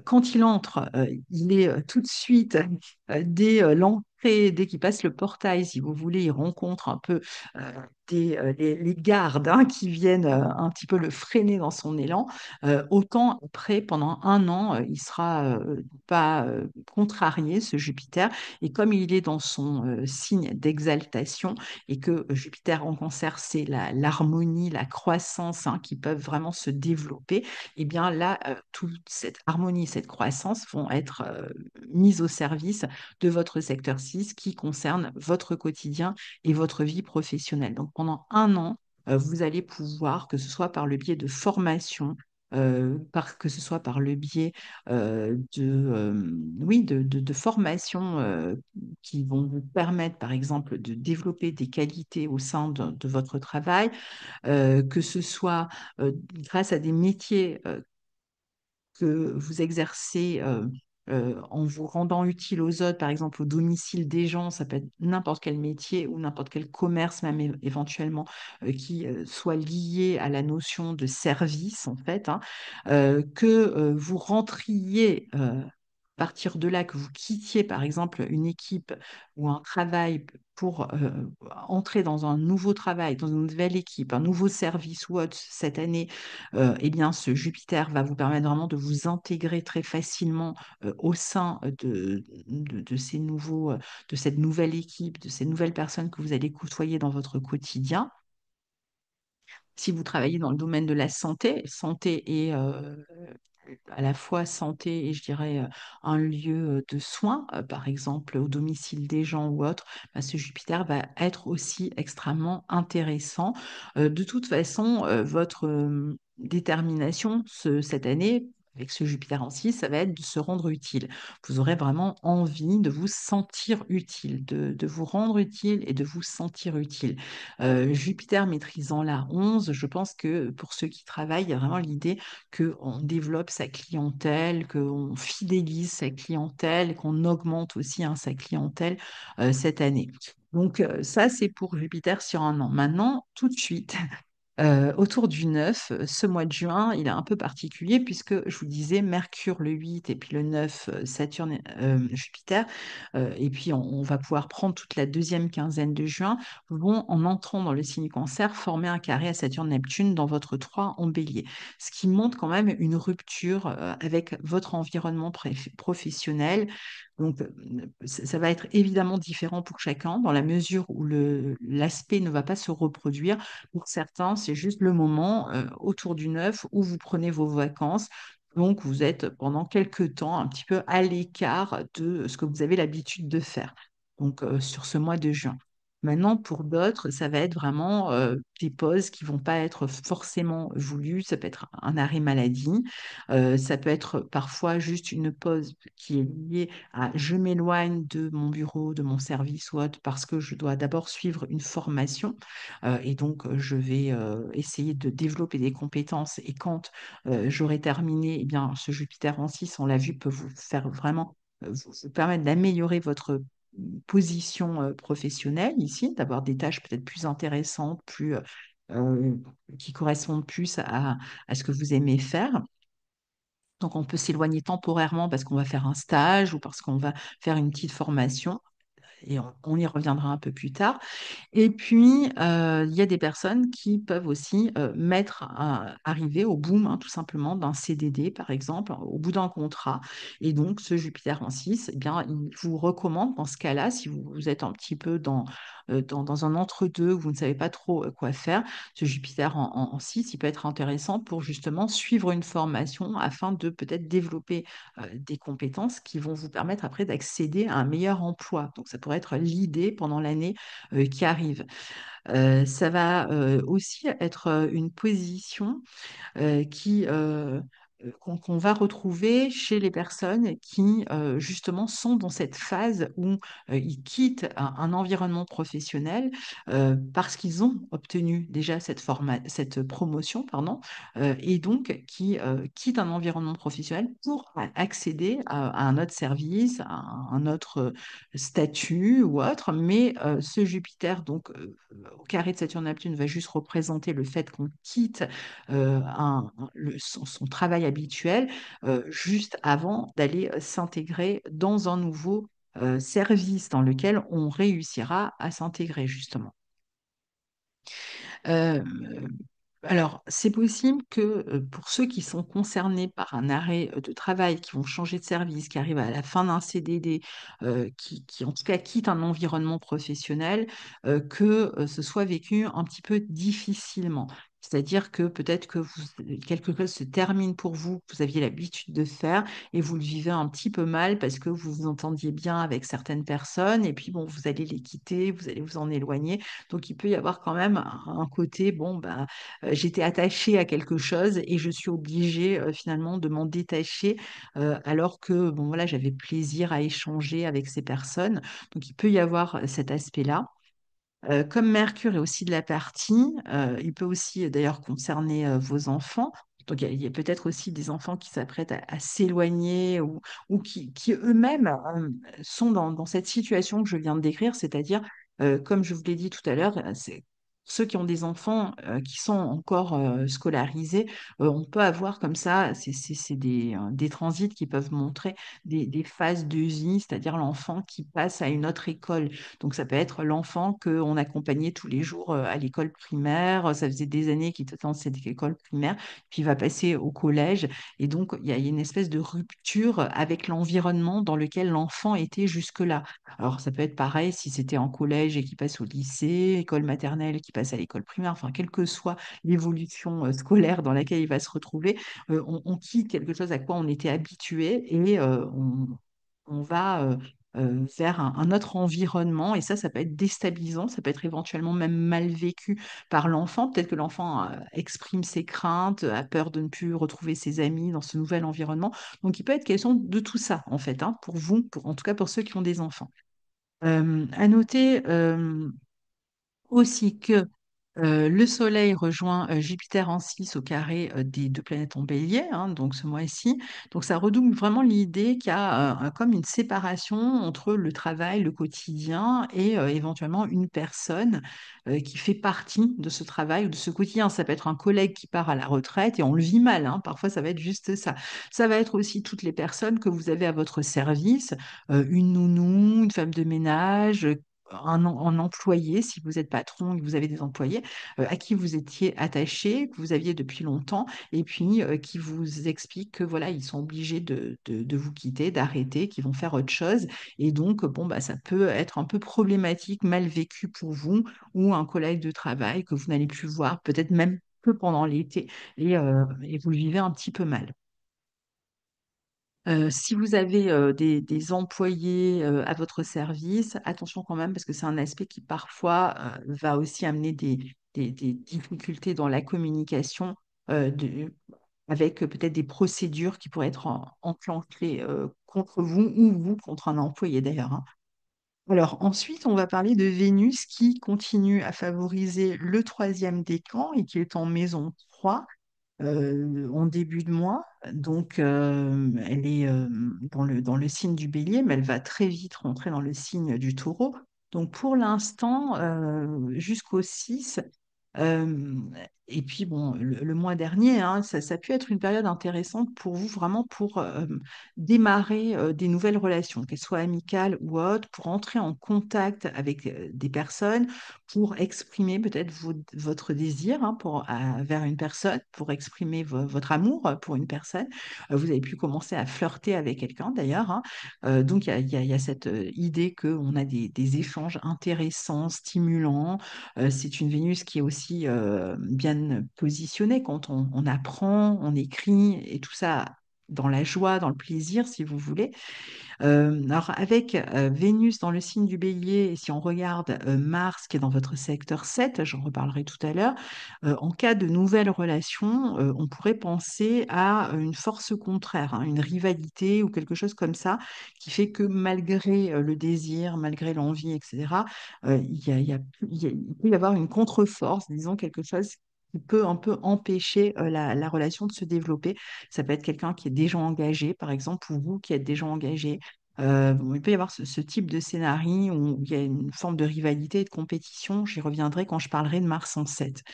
quand il entre, il est tout de suite, dès l'entrée, dès qu'il passe le portail, si vous voulez, il rencontre un peu euh, les gardes hein, qui viennent un petit peu le freiner dans son élan. Autant après, pendant un an, il sera pas contrarié, ce Jupiter. Et comme il est dans son signe d'exaltation et que Jupiter en Cancer, c'est l'harmonie, la croissance hein, qui peuvent vraiment se développer, et bien là, toute cette harmonie, cette croissance vont être mises au service de votre secteur 6 qui concerne votre quotidien et votre vie professionnelle. Donc pendant un an, vous allez pouvoir, que ce soit par le biais de formation, que ce soit par le biais oui, de formations qui vont vous permettre, par exemple, de développer des qualités au sein de votre travail, que ce soit grâce à des métiers que vous exercez en vous rendant utile aux autres, par exemple au domicile des gens, ça peut être n'importe quel métier ou n'importe quel commerce, même éventuellement, qui soit lié à la notion de service, en fait, hein, que vous rentriez partir de là, que vous quittiez par exemple une équipe ou un travail pour entrer dans un nouveau travail, dans une nouvelle équipe, un nouveau service ou autre cette année, eh bien, ce Jupiter va vous permettre vraiment de vous intégrer très facilement au sein de ces de cette nouvelle équipe, de ces nouvelles personnes que vous allez côtoyer dans votre quotidien. Si vous travaillez dans le domaine de la santé, santé et à la fois santé et je dirais un lieu de soins, par exemple au domicile des gens ou autre, bah, ce Jupiter va être aussi extrêmement intéressant. De toute façon, votre détermination cette année, avec ce Jupiter en 6, ça va être de se rendre utile. Vous aurez vraiment envie de vous sentir utile, de vous rendre utile et de vous sentir utile. Jupiter maîtrisant la 11, je pense que pour ceux qui travaillent, il y a vraiment l'idée qu'on développe sa clientèle, qu'on fidélise sa clientèle, qu'on augmente aussi hein, sa clientèle cette année. Donc ça, c'est pour Jupiter sur un an. Maintenant, tout de suite, Autour du 9, ce mois de juin, il est un peu particulier puisque je vous disais Mercure le 8 et puis le 9, Saturne, Jupiter, et puis on va pouvoir prendre toute la deuxième quinzaine de juin, vont, en entrant dans le signe Cancer, former un carré à Saturne-Neptune dans votre 3 en Bélier. Ce qui montre quand même une rupture avec votre environnement professionnel. Donc, ça va être évidemment différent pour chacun dans la mesure où l'aspect ne va pas se reproduire. Pour certains, c'est juste le moment autour du 9 où vous prenez vos vacances. Donc, vous êtes pendant quelques temps un petit peu à l'écart de ce que vous avez l'habitude de faire. Donc, sur ce mois de juin. Maintenant, pour d'autres, ça va être vraiment des pauses qui vont pas être forcément voulues. Ça peut être un arrêt maladie. Ça peut être parfois juste une pause qui est liée à je m'éloigne de mon bureau, de mon service ou autre, parce que je dois d'abord suivre une formation. Et donc, je vais essayer de développer des compétences. Et quand j'aurai terminé, eh bien, ce Jupiter en 6, on l'a vu, peut vous faire vraiment vous permettre d'améliorer votre position professionnelle ici, d'avoir des tâches peut-être plus intéressantes, euh, qui correspondent plus à ce que vous aimez faire. Donc, on peut s'éloigner temporairement parce qu'on va faire un stage ou parce qu'on va faire une petite formation. Et on y reviendra un peu plus tard. Et puis, il y a des personnes qui peuvent aussi arriver au bout, hein, tout simplement, d'un CDD, par exemple, au bout d'un contrat. Et donc, ce Jupiter en 6, eh bien, il vous recommande, dans ce cas-là, si vous êtes un petit peu dans un entre-deux, où vous ne savez pas trop quoi faire, ce Jupiter en 6, il peut être intéressant pour justement suivre une formation afin de peut-être développer des compétences qui vont vous permettre après d'accéder à un meilleur emploi. Donc, ça pourrait être l'idée pendant l'année qui arrive. Ça va aussi être une position qu'on va retrouver chez les personnes qui justement sont dans cette phase où ils quittent un environnement professionnel parce qu'ils ont obtenu déjà cette promotion, pardon, et donc qui quittent un environnement professionnel pour accéder à un autre service, à un autre statut ou autre. Mais ce Jupiter, donc au carré de Saturne-Neptune, va juste représenter le fait qu'on quitte son travail habituel juste avant d'aller s'intégrer dans un nouveau service dans lequel on réussira à s'intégrer justement. Euh, alors, c'est possible que pour ceux qui sont concernés par un arrêt de travail, qui vont changer de service, qui arrivent à la fin d'un CDD, qui en tout cas quittent un environnement professionnel, que ce soit vécu un petit peu difficilement. C'est-à-dire que peut-être que quelque chose se termine pour vous, que vous aviez l'habitude de faire, et vous le vivez un petit peu mal parce que vous vous entendiez bien avec certaines personnes, et puis bon, vous allez les quitter, vous allez vous en éloigner. Donc, il peut y avoir quand même un côté, bon, bah, j'étais attachée à quelque chose et je suis obligée finalement de m'en détacher alors que, bon, voilà, j'avais plaisir à échanger avec ces personnes. Donc, il peut y avoir cet aspect-là. Comme Mercure est aussi de la partie, il peut aussi d'ailleurs concerner vos enfants. Donc, il y a peut-être aussi des enfants qui s'apprêtent à s'éloigner ou qui eux-mêmes sont dans cette situation que je viens de décrire, c'est-à-dire, comme je vous l'ai dit tout à l'heure, c'est ceux qui ont des enfants qui sont encore scolarisés, on peut avoir comme ça, c'est des transits qui peuvent montrer des phases de vie, c'est-à-dire l'enfant qui passe à une autre école. Donc, ça peut être l'enfant qu'on accompagnait tous les jours à l'école primaire. Ça faisait des années qu'il était dans cette école primaire, puis il va passer au collège. Et donc, il y a une espèce de rupture avec l'environnement dans lequel l'enfant était jusque-là. Alors, ça peut être pareil si c'était en collège et qu'il passe au lycée, école maternelle et qu'il passe à l'école primaire. Enfin, quelle que soit l'évolution scolaire dans laquelle il va se retrouver, on quitte quelque chose à quoi on était habitué et on va vers un autre environnement. Et ça peut être déstabilisant, ça peut être éventuellement même mal vécu par l'enfant. Peut-être que l'enfant exprime ses craintes, a peur de ne plus retrouver ses amis dans ce nouvel environnement. Donc, il peut être question de tout ça, en fait, hein, pour vous, en tout cas pour ceux qui ont des enfants. À noter aussi que Le Soleil rejoint Jupiter en 6 au carré des deux planètes en Bélier, hein, donc ce mois-ci. Donc ça redouble vraiment l'idée qu'il y a comme une séparation entre le travail, le quotidien et éventuellement une personne qui fait partie de ce travail ou de ce quotidien. Ça peut être un collègue qui part à la retraite et on le vit mal, hein. Parfois, ça va être juste ça. Ça va être aussi toutes les personnes que vous avez à votre service, une nounou, une femme de ménage. Un employé, si vous êtes patron et que vous avez des employés, à qui vous étiez attaché, que vous aviez depuis longtemps, et puis qui vous expliquent que voilà, ils sont obligés de vous quitter, d'arrêter, qu'ils vont faire autre chose. Et donc, bon, bah, ça peut être un peu problématique, mal vécu pour vous ou un collègue de travail que vous n'allez plus voir, peut-être même que pendant l'été, et vous le vivez un petit peu mal. Si vous avez des employés à votre service, attention quand même parce que c'est un aspect qui parfois va aussi amener des difficultés dans la communication avec peut-être des procédures qui pourraient être enclenchées contre vous ou vous contre un employé d'ailleurs, hein. Alors ensuite, on va parler de Vénus qui continue à favoriser le troisième décan et qui est en maison 3 en début de mois. Donc, elle est dans le signe du Bélier, mais elle va très vite rentrer dans le signe du Taureau. Donc, pour l'instant, jusqu'au 6, euh, et puis, bon, le mois dernier, hein, ça a pu être une période intéressante pour vous, vraiment pour démarrer des nouvelles relations, qu'elles soient amicales ou autres, pour entrer en contact avec des personnes, pour exprimer peut-être votre désir hein, vers une personne, pour exprimer votre amour pour une personne. Vous avez pu commencer à flirter avec quelqu'un d'ailleurs, hein. Donc, il y a cette idée qu'on a des échanges intéressants, stimulants. C'est une Vénus qui est aussi bien positionnée quand on apprend, on écrit et tout ça dans la joie, dans le plaisir, si vous voulez. Alors, avec Vénus dans le signe du Bélier, et si on regarde Mars qui est dans votre secteur 7, j'en reparlerai tout à l'heure, en cas de nouvelle relation, on pourrait penser à une force contraire, hein, une rivalité ou quelque chose comme ça, qui fait que malgré le désir, malgré l'envie, etc., il peut y avoir une contre-force, disons quelque chose qui peut un peu empêcher la relation de se développer. Ça peut être quelqu'un qui est déjà engagé, par exemple, ou vous qui êtes déjà engagé. Bon, il peut y avoir ce type de scénario où il y a une forme de rivalité et de compétition. J'y reviendrai quand je parlerai de Mars en 7.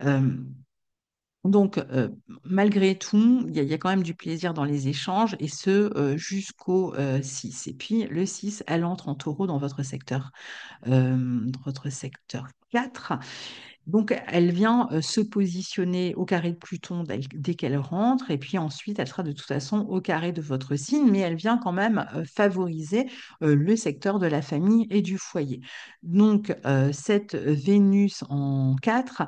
Euh, donc, malgré tout, il y a quand même du plaisir dans les échanges et ce jusqu'au 6. Et puis, le 6, elle entre en taureau dans votre secteur 4. Donc, elle vient se positionner au carré de Pluton dès qu'elle rentre, et puis ensuite, elle sera de toute façon au carré de votre signe, mais elle vient quand même favoriser le secteur de la famille et du foyer. Donc, cette Vénus en 4,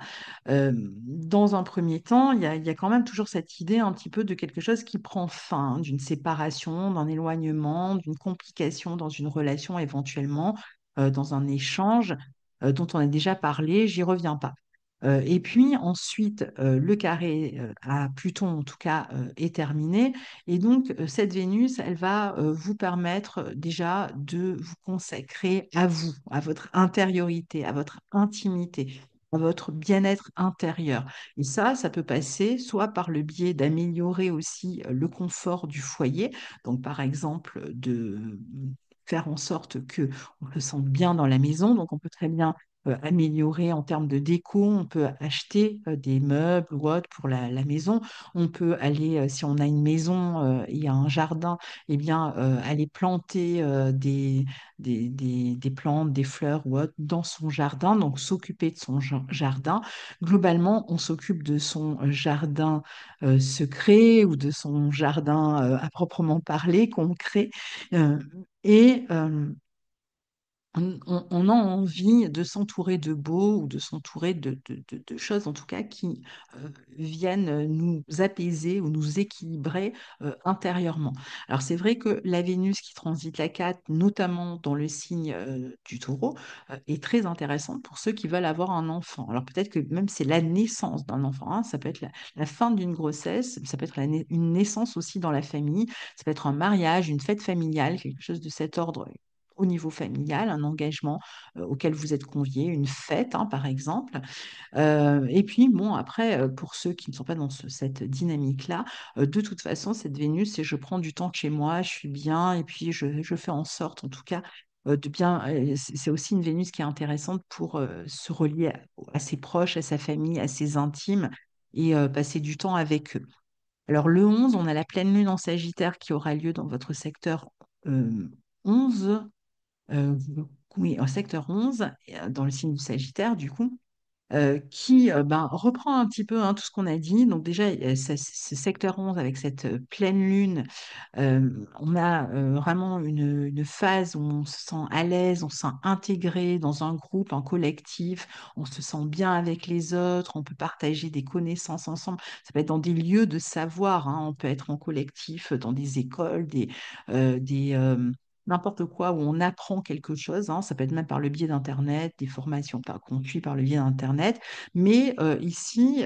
dans un premier temps, il y a quand même toujours cette idée un petit peu de quelque chose qui prend fin, d'une séparation, d'un éloignement, d'une complication dans une relation éventuellement, dans un échange dont on a déjà parlé, j'y reviens pas. Et puis ensuite, le carré à Pluton, en tout cas, est terminé. Et donc, cette Vénus, elle va vous permettre déjà de vous consacrer à vous, à votre intériorité, à votre intimité, à votre bien-être intérieur. Et ça peut passer soit par le biais d'améliorer aussi le confort du foyer, donc par exemple de faire en sorte que on se sente bien dans la maison. Donc, on peut très bien améliorer en termes de déco. On peut acheter des meubles ou autre pour la maison. On peut aller, si on a une maison, il y a un jardin, eh bien, aller planter des plantes, des fleurs ou autre dans son jardin. Donc, s'occuper de son jardin. Globalement, on s'occupe de son jardin secret ou de son jardin à proprement parler qu'on crée. Euh, et on a envie de s'entourer de beaux ou de s'entourer de choses, en tout cas, qui viennent nous apaiser ou nous équilibrer intérieurement. Alors, c'est vrai que la Vénus qui transite la 4, notamment dans le signe du Taureau, est très intéressante pour ceux qui veulent avoir un enfant. Alors, peut-être que même c'est la naissance d'un enfant, hein, ça peut être la fin d'une grossesse, ça peut être une naissance aussi dans la famille, ça peut être un mariage, une fête familiale, quelque chose de cet ordre au niveau familial, un engagement auquel vous êtes convié, une fête, hein, par exemple. Et puis, bon, après, pour ceux qui ne sont pas dans cette dynamique-là, de toute façon, cette Vénus, c'est je prends du temps chez moi, je suis bien, et puis je fais en sorte, en tout cas, de bien. C'est aussi une Vénus qui est intéressante pour se relier à ses proches, à sa famille, à ses intimes, et passer du temps avec eux. Alors, le 11, on a la pleine lune en Sagittaire qui aura lieu dans votre secteur euh, 11, euh, oui, en secteur 11, dans le signe du Sagittaire, du coup qui ben, reprend un petit peu hein, tout ce qu'on a dit. Donc déjà, il y a ce secteur 11 avec cette pleine lune, on a vraiment une phase où on se sent à l'aise, on se sent intégré dans un groupe, un collectif, on se sent bien avec les autres, on peut partager des connaissances ensemble. Ça peut être dans des lieux de savoir, hein, on peut être en collectif, dans des écoles, n'importe quoi où on apprend quelque chose, hein. Ça peut être même par le biais d'Internet, des formations qu'on suit par le biais d'Internet. Mais ici,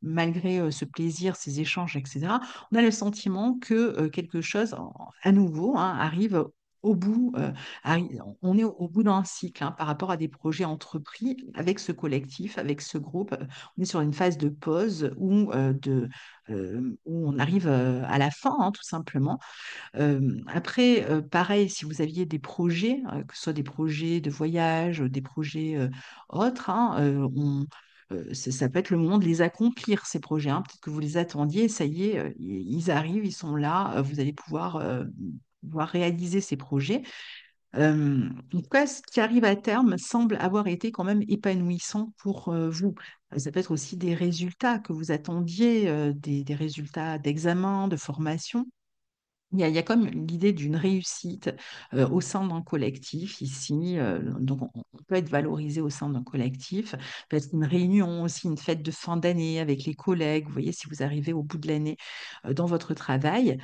malgré ce plaisir, ces échanges, etc., on a le sentiment que quelque chose, à nouveau, hein, arrive au bout, on est au bout d'un cycle hein, par rapport à des projets entrepris avec ce collectif, avec ce groupe. On est sur une phase de pause où on arrive à la fin, hein, tout simplement. Après, pareil, si vous aviez des projets, que ce soit des projets de voyage, des projets autres, hein, ça peut être le moment de les accomplir, ces projets, hein. Peut-être que vous les attendiez, ça y est, ils arrivent, ils sont là, vous allez pouvoir réaliser ces projets. En tout cas, ce qui arrive à terme semble avoir été quand même épanouissant pour vous. Ça peut être aussi des résultats que vous attendiez, des résultats d'examen, de formation. Il y a comme l'idée d'une réussite au sein d'un collectif ici. Donc, on peut être valorisé au sein d'un collectif. Peut-être une réunion aussi, une fête de fin d'année avec les collègues. Vous voyez, si vous arrivez au bout de l'année dans votre travail.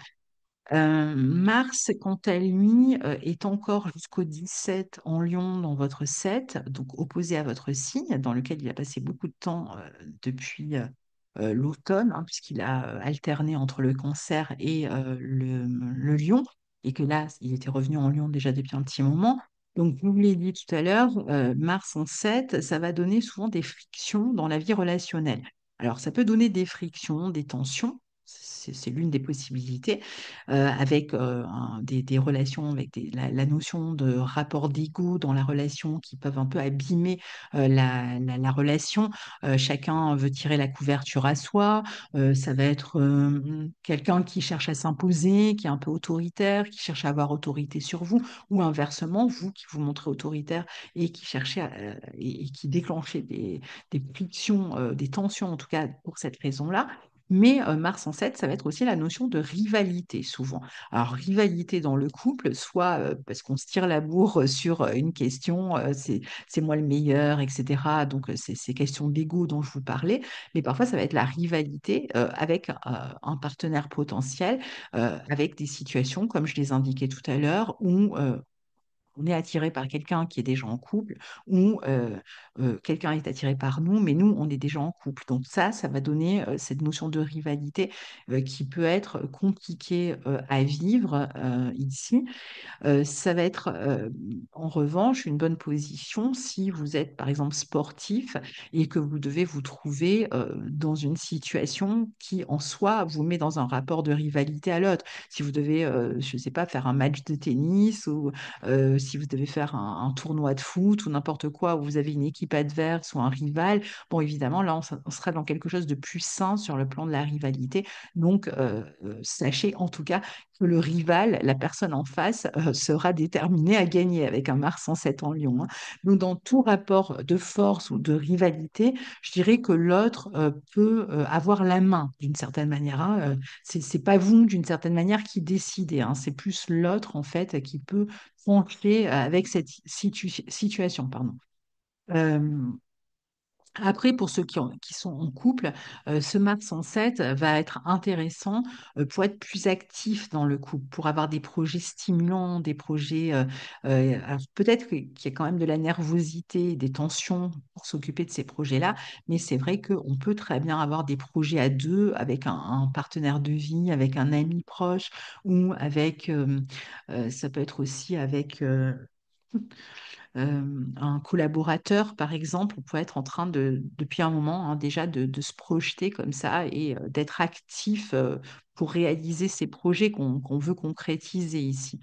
Mars, quant à lui, est encore jusqu'au 17 en Lion dans votre 7, donc opposé à votre signe, dans lequel il a passé beaucoup de temps depuis l'automne, hein, puisqu'il a alterné entre le Cancer et le Lion, et que là, il était revenu en Lion déjà depuis un petit moment. Donc, vous l'avez dit tout à l'heure, Mars en 7, ça va donner souvent des frictions dans la vie relationnelle. Alors, ça peut donner des frictions, des tensions, c'est l'une des possibilités avec des relations, avec la notion de rapport d'ego dans la relation qui peuvent un peu abîmer la relation. Chacun veut tirer la couverture à soi. Ça va être quelqu'un qui cherche à s'imposer, qui est un peu autoritaire, qui cherche à avoir autorité sur vous, ou inversement, vous qui vous montrez autoritaire et qui cherchez et qui déclenchez des frictions, des tensions en tout cas pour cette raison-là. Mais Mars en 7, ça va être aussi la notion de rivalité souvent. Alors, rivalité dans le couple, soit parce qu'on se tire la bourre sur une question, c'est moi le meilleur, etc. Donc, c'est ces questions d'ego dont je vous parlais. Mais parfois, ça va être la rivalité avec un partenaire potentiel, avec des situations, comme je les indiquais tout à l'heure, où on est attiré par quelqu'un qui est déjà en couple ou quelqu'un est attiré par nous, mais nous, on est déjà en couple. Donc ça va donner cette notion de rivalité qui peut être compliquée à vivre ici. Ça va être en revanche une bonne position si vous êtes par exemple sportif et que vous devez vous trouver dans une situation qui en soi vous met dans un rapport de rivalité à l'autre. Si vous devez, je ne sais pas, faire un match de tennis ou si vous devez faire un tournoi de foot ou n'importe quoi où vous avez une équipe adverse ou un rival, bon évidemment là on sera dans quelque chose de plus sain sur le plan de la rivalité. Donc sachez en tout cas que le rival, la personne en face, sera déterminé à gagner avec un Mars en 7 en Lion, hein. Donc, dans tout rapport de force ou de rivalité, je dirais que l'autre peut avoir la main d'une certaine manière, hein. C'est pas vous, d'une certaine manière, qui décidez, hein. C'est plus l'autre, en fait, qui peut trancher avec cette situation. Pardon. Euh, Après, pour ceux qui sont en couple, ce Mars en 7 va être intéressant pour être plus actif dans le couple, pour avoir des projets stimulants, des projets. Alors peut-être qu'il y a quand même de la nervosité, des tensions pour s'occuper de ces projets-là, mais c'est vrai qu'on peut très bien avoir des projets à deux avec un partenaire de vie, avec un ami proche, ou avec. Ça peut être aussi avec Un collaborateur, par exemple, peut être en train depuis un moment hein, déjà, de se projeter comme ça et d'être actif pour réaliser ces projets qu'on veut concrétiser ici.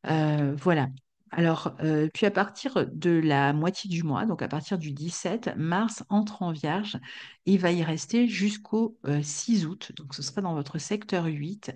Voilà. Alors, puis à partir de la moitié du mois, donc à partir du 17, Mars entre en Vierge et va y rester jusqu'au 6 août. Donc, ce sera dans votre secteur 8.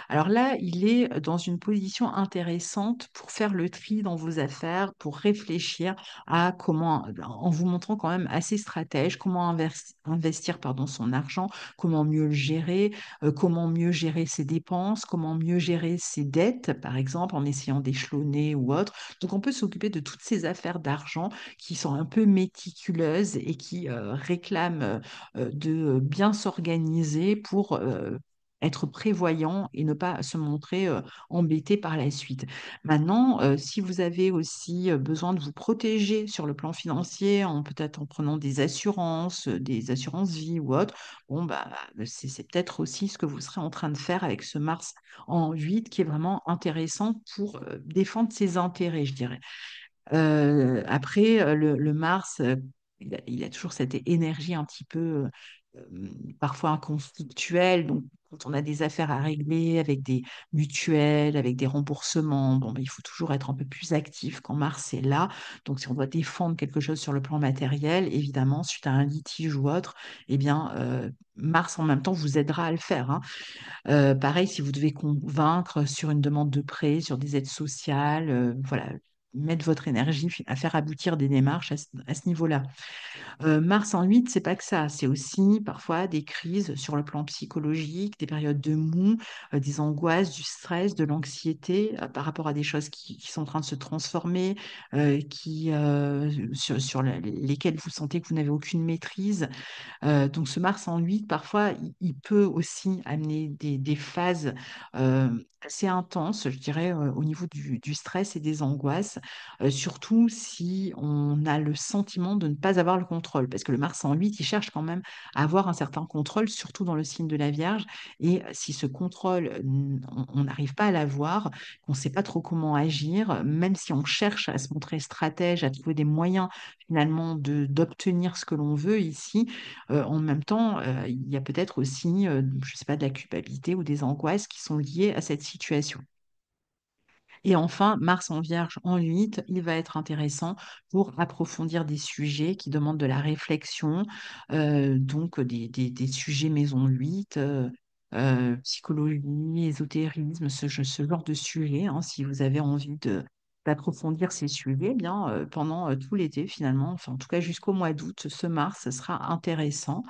Alors là, il est dans une position intéressante pour faire le tri dans vos affaires, pour réfléchir à comment, en vous montrant quand même assez stratège, comment investir pardon, son argent, comment mieux le gérer, comment mieux gérer ses dépenses, comment mieux gérer ses dettes, par exemple, en essayant d'échelonner ou autre. Donc, on peut s'occuper de toutes ces affaires d'argent qui sont un peu méticuleuses et qui réclament de bien s'organiser pour être prévoyant et ne pas se montrer embêté par la suite. Maintenant, si vous avez aussi besoin de vous protéger sur le plan financier, peut-être en prenant des assurances vie ou autre, bon, bah, c'est peut-être aussi ce que vous serez en train de faire avec ce Mars en 8 qui est vraiment intéressant pour défendre ses intérêts, je dirais. Après, le Mars, il a toujours cette énergie un petit peu, parfois conflictuelle. Donc, quand on a des affaires à régler avec des mutuelles, avec des remboursements, bon, ben, il faut toujours être un peu plus actif quand Mars est là. Donc, si on doit défendre quelque chose sur le plan matériel, évidemment, suite à un litige ou autre, eh bien, Mars en même temps vous aidera à le faire, hein. Pareil, si vous devez convaincre sur une demande de prêt, sur des aides sociales, voilà, mettre votre énergie à faire aboutir des démarches à ce niveau-là. Mars en 8, c'est pas que ça, c'est aussi parfois des crises sur le plan psychologique, des périodes de mou, des angoisses, du stress, de l'anxiété par rapport à des choses qui sont en train de se transformer, sur lesquelles vous sentez que vous n'avez aucune maîtrise. Donc ce Mars en 8, parfois, il peut aussi amener des phases assez intenses, je dirais, au niveau du stress et des angoisses, surtout si on a le sentiment de ne pas avoir le contrôle. Parce que le Mars en 8, il cherche quand même à avoir un certain contrôle, surtout dans le signe de la Vierge. Et si ce contrôle, on n'arrive pas à l'avoir, qu'on ne sait pas trop comment agir, même si on cherche à se montrer stratège, à trouver des moyens finalement d'obtenir ce que l'on veut ici, en même temps, il y a peut-être aussi, je sais pas, de la culpabilité ou des angoisses qui sont liées à cette situation. Et enfin, Mars en Vierge en 8, il va être intéressant pour approfondir des sujets qui demandent de la réflexion, donc des sujets maison 8, psychologie, ésotérisme, ce genre de sujet, hein, si vous avez envie d'approfondir ces sujets, eh bien, pendant tout l'été finalement, enfin en tout cas jusqu'au mois d'août, ce Mars sera intéressant.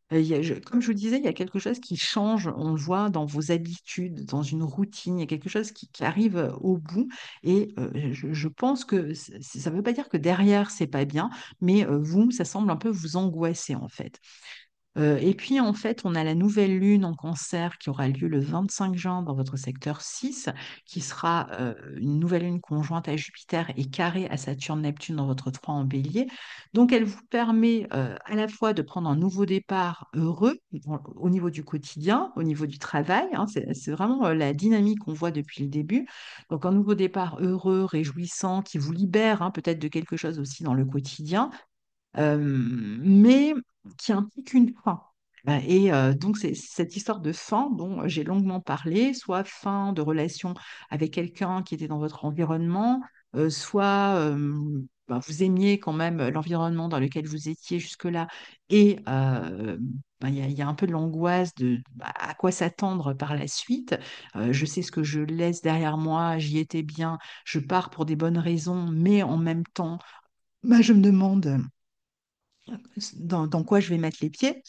Comme je vous disais, il y a quelque chose qui change, on le voit dans vos habitudes, dans une routine, il y a quelque chose qui arrive au bout et je pense que ça ne veut pas dire que derrière, c'est pas bien, mais vous, ça semble un peu vous angoisser en fait. Et puis, en fait, on a la nouvelle lune en cancer qui aura lieu le 25 juin dans votre secteur 6, qui sera une nouvelle lune conjointe à Jupiter et carrée à Saturne-Neptune dans votre 3 en bélier. Donc, elle vous permet à la fois de prendre un nouveau départ heureux au niveau du quotidien, au niveau du travail, hein, c'est vraiment la dynamique qu'on voit depuis le début. Donc, un nouveau départ heureux, réjouissant, qui vous libère hein, peut-être de quelque chose aussi dans le quotidien mais qui implique une fin. Et donc, c'est cette histoire de fin dont j'ai longuement parlé, soit fin de relation avec quelqu'un qui était dans votre environnement, soit vous aimiez quand même l'environnement dans lequel vous étiez jusque-là, et il y a un peu de l'angoisse de à quoi s'attendre par la suite. Je sais ce que je laisse derrière moi, j'y étais bien, je pars pour des bonnes raisons, mais en même temps, je me demande dans quoi je vais mettre les pieds.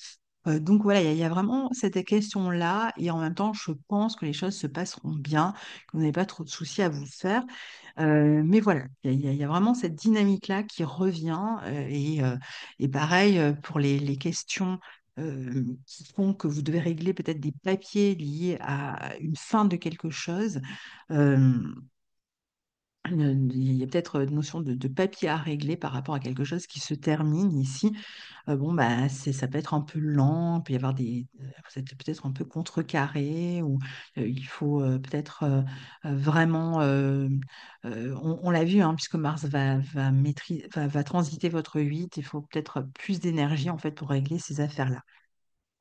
Donc voilà, il y a vraiment cette question-là, et en même temps, je pense que les choses se passeront bien, que vous n'avez pas trop de soucis à vous faire. Mais voilà, il y a vraiment cette dynamique-là qui revient, et pareil pour les questions qui font que vous devez régler peut-être des papiers liés à une fin de quelque chose. Euh, Il y a peut-être une notion de papier à régler par rapport à quelque chose qui se termine ici. Bon, bah, ça peut être un peu lent, il peut y avoir vous êtes peut-être un peu contrecarré, ou il faut peut-être vraiment, on l'a vu, hein, puisque Mars va transiter votre 8, il faut peut-être plus d'énergie en fait pour régler ces affaires-là.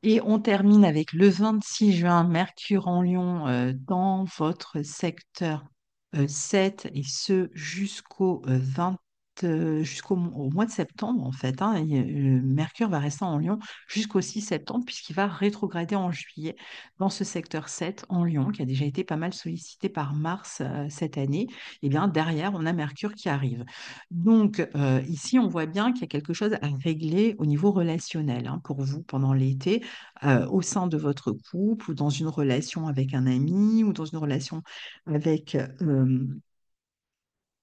Et on termine avec le 26 juin, Mercure en Lion dans votre secteur 7, et ce au mois de septembre en fait, hein. Mercure va rester en Lion jusqu'au 6 septembre puisqu'il va rétrograder en juillet dans ce secteur 7 en Lion qui a déjà été pas mal sollicité par Mars cette année. Et bien derrière, on a Mercure qui arrive. Donc ici, on voit bien qu'il y a quelque chose à régler au niveau relationnel, hein, pour vous pendant l'été, au sein de votre couple, ou dans une relation avec un ami, ou dans une relation avec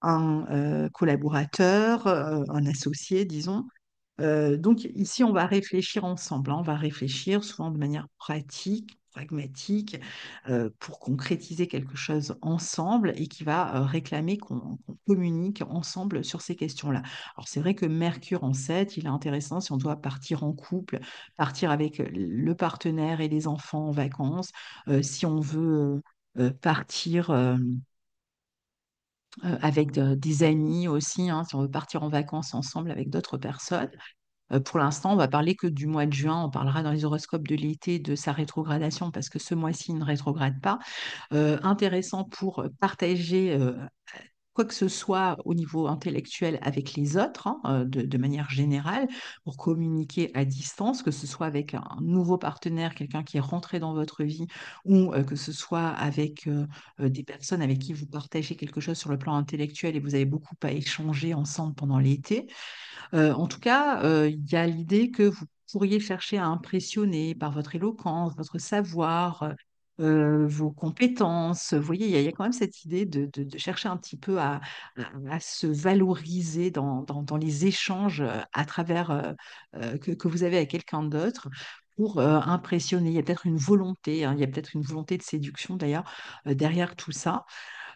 un collaborateur, un associé, disons. Donc ici, on va réfléchir ensemble, hein. On va réfléchir souvent de manière pratique, pragmatique, pour concrétiser quelque chose ensemble, et qui va réclamer qu'on communique ensemble sur ces questions-là. Alors c'est vrai que Mercure en 7, il est intéressant si on doit partir en couple, partir avec le partenaire et les enfants en vacances, si on veut partir avec des amis aussi, hein, si on veut partir en vacances ensemble avec d'autres personnes. Pour l'instant, on va parler que du mois de juin. On parlera dans les horoscopes de l'été de sa rétrogradation parce que ce mois-ci il ne rétrograde pas. Intéressant pour partager quoi que ce soit au niveau intellectuel avec les autres, hein, de manière générale, pour communiquer à distance, que ce soit avec un nouveau partenaire, quelqu'un qui est rentré dans votre vie, ou que ce soit avec des personnes avec qui vous partagez quelque chose sur le plan intellectuel et vous avez beaucoup à échanger ensemble pendant l'été. En tout cas, il y a l'idée que vous pourriez chercher à impressionner par votre éloquence, votre savoir, vos compétences. Vous voyez, il y a quand même cette idée de chercher un petit peu à se valoriser dans les échanges à travers que vous avez avec quelqu'un d'autre, pour impressionner. Il y a peut-être une volonté, hein, il y a peut-être une volonté de séduction d'ailleurs derrière tout ça.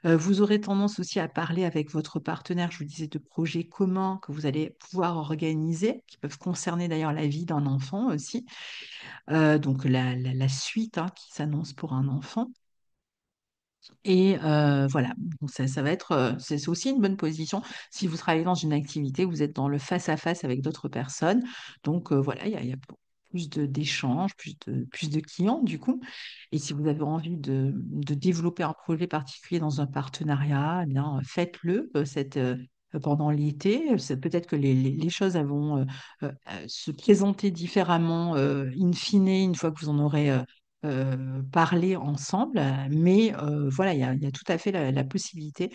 Vous aurez tendance aussi à parler avec votre partenaire, je vous disais, de projets communs que vous allez pouvoir organiser, qui peuvent concerner d'ailleurs la vie d'un enfant aussi. Donc la suite, hein, qui s'annonce pour un enfant. Et voilà, donc ça va être, c'est aussi une bonne position si vous travaillez dans une activité, vous êtes dans le face-à-face avec d'autres personnes. Donc voilà, il y a plus d'échanges, plus de clients du coup. Et si vous avez envie de développer un projet particulier dans un partenariat, eh bien, faites-le pendant l'été. Peut-être que les choses elles vont se présenter différemment in fine, une fois que vous en aurez parler ensemble, mais voilà, il y a tout à fait la possibilité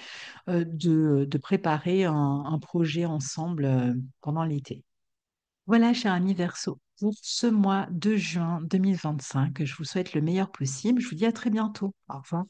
de préparer un projet ensemble pendant l'été. Voilà, cher ami Verseau, pour ce mois de juin 2025, je vous souhaite le meilleur possible. Je vous dis à très bientôt. Au revoir.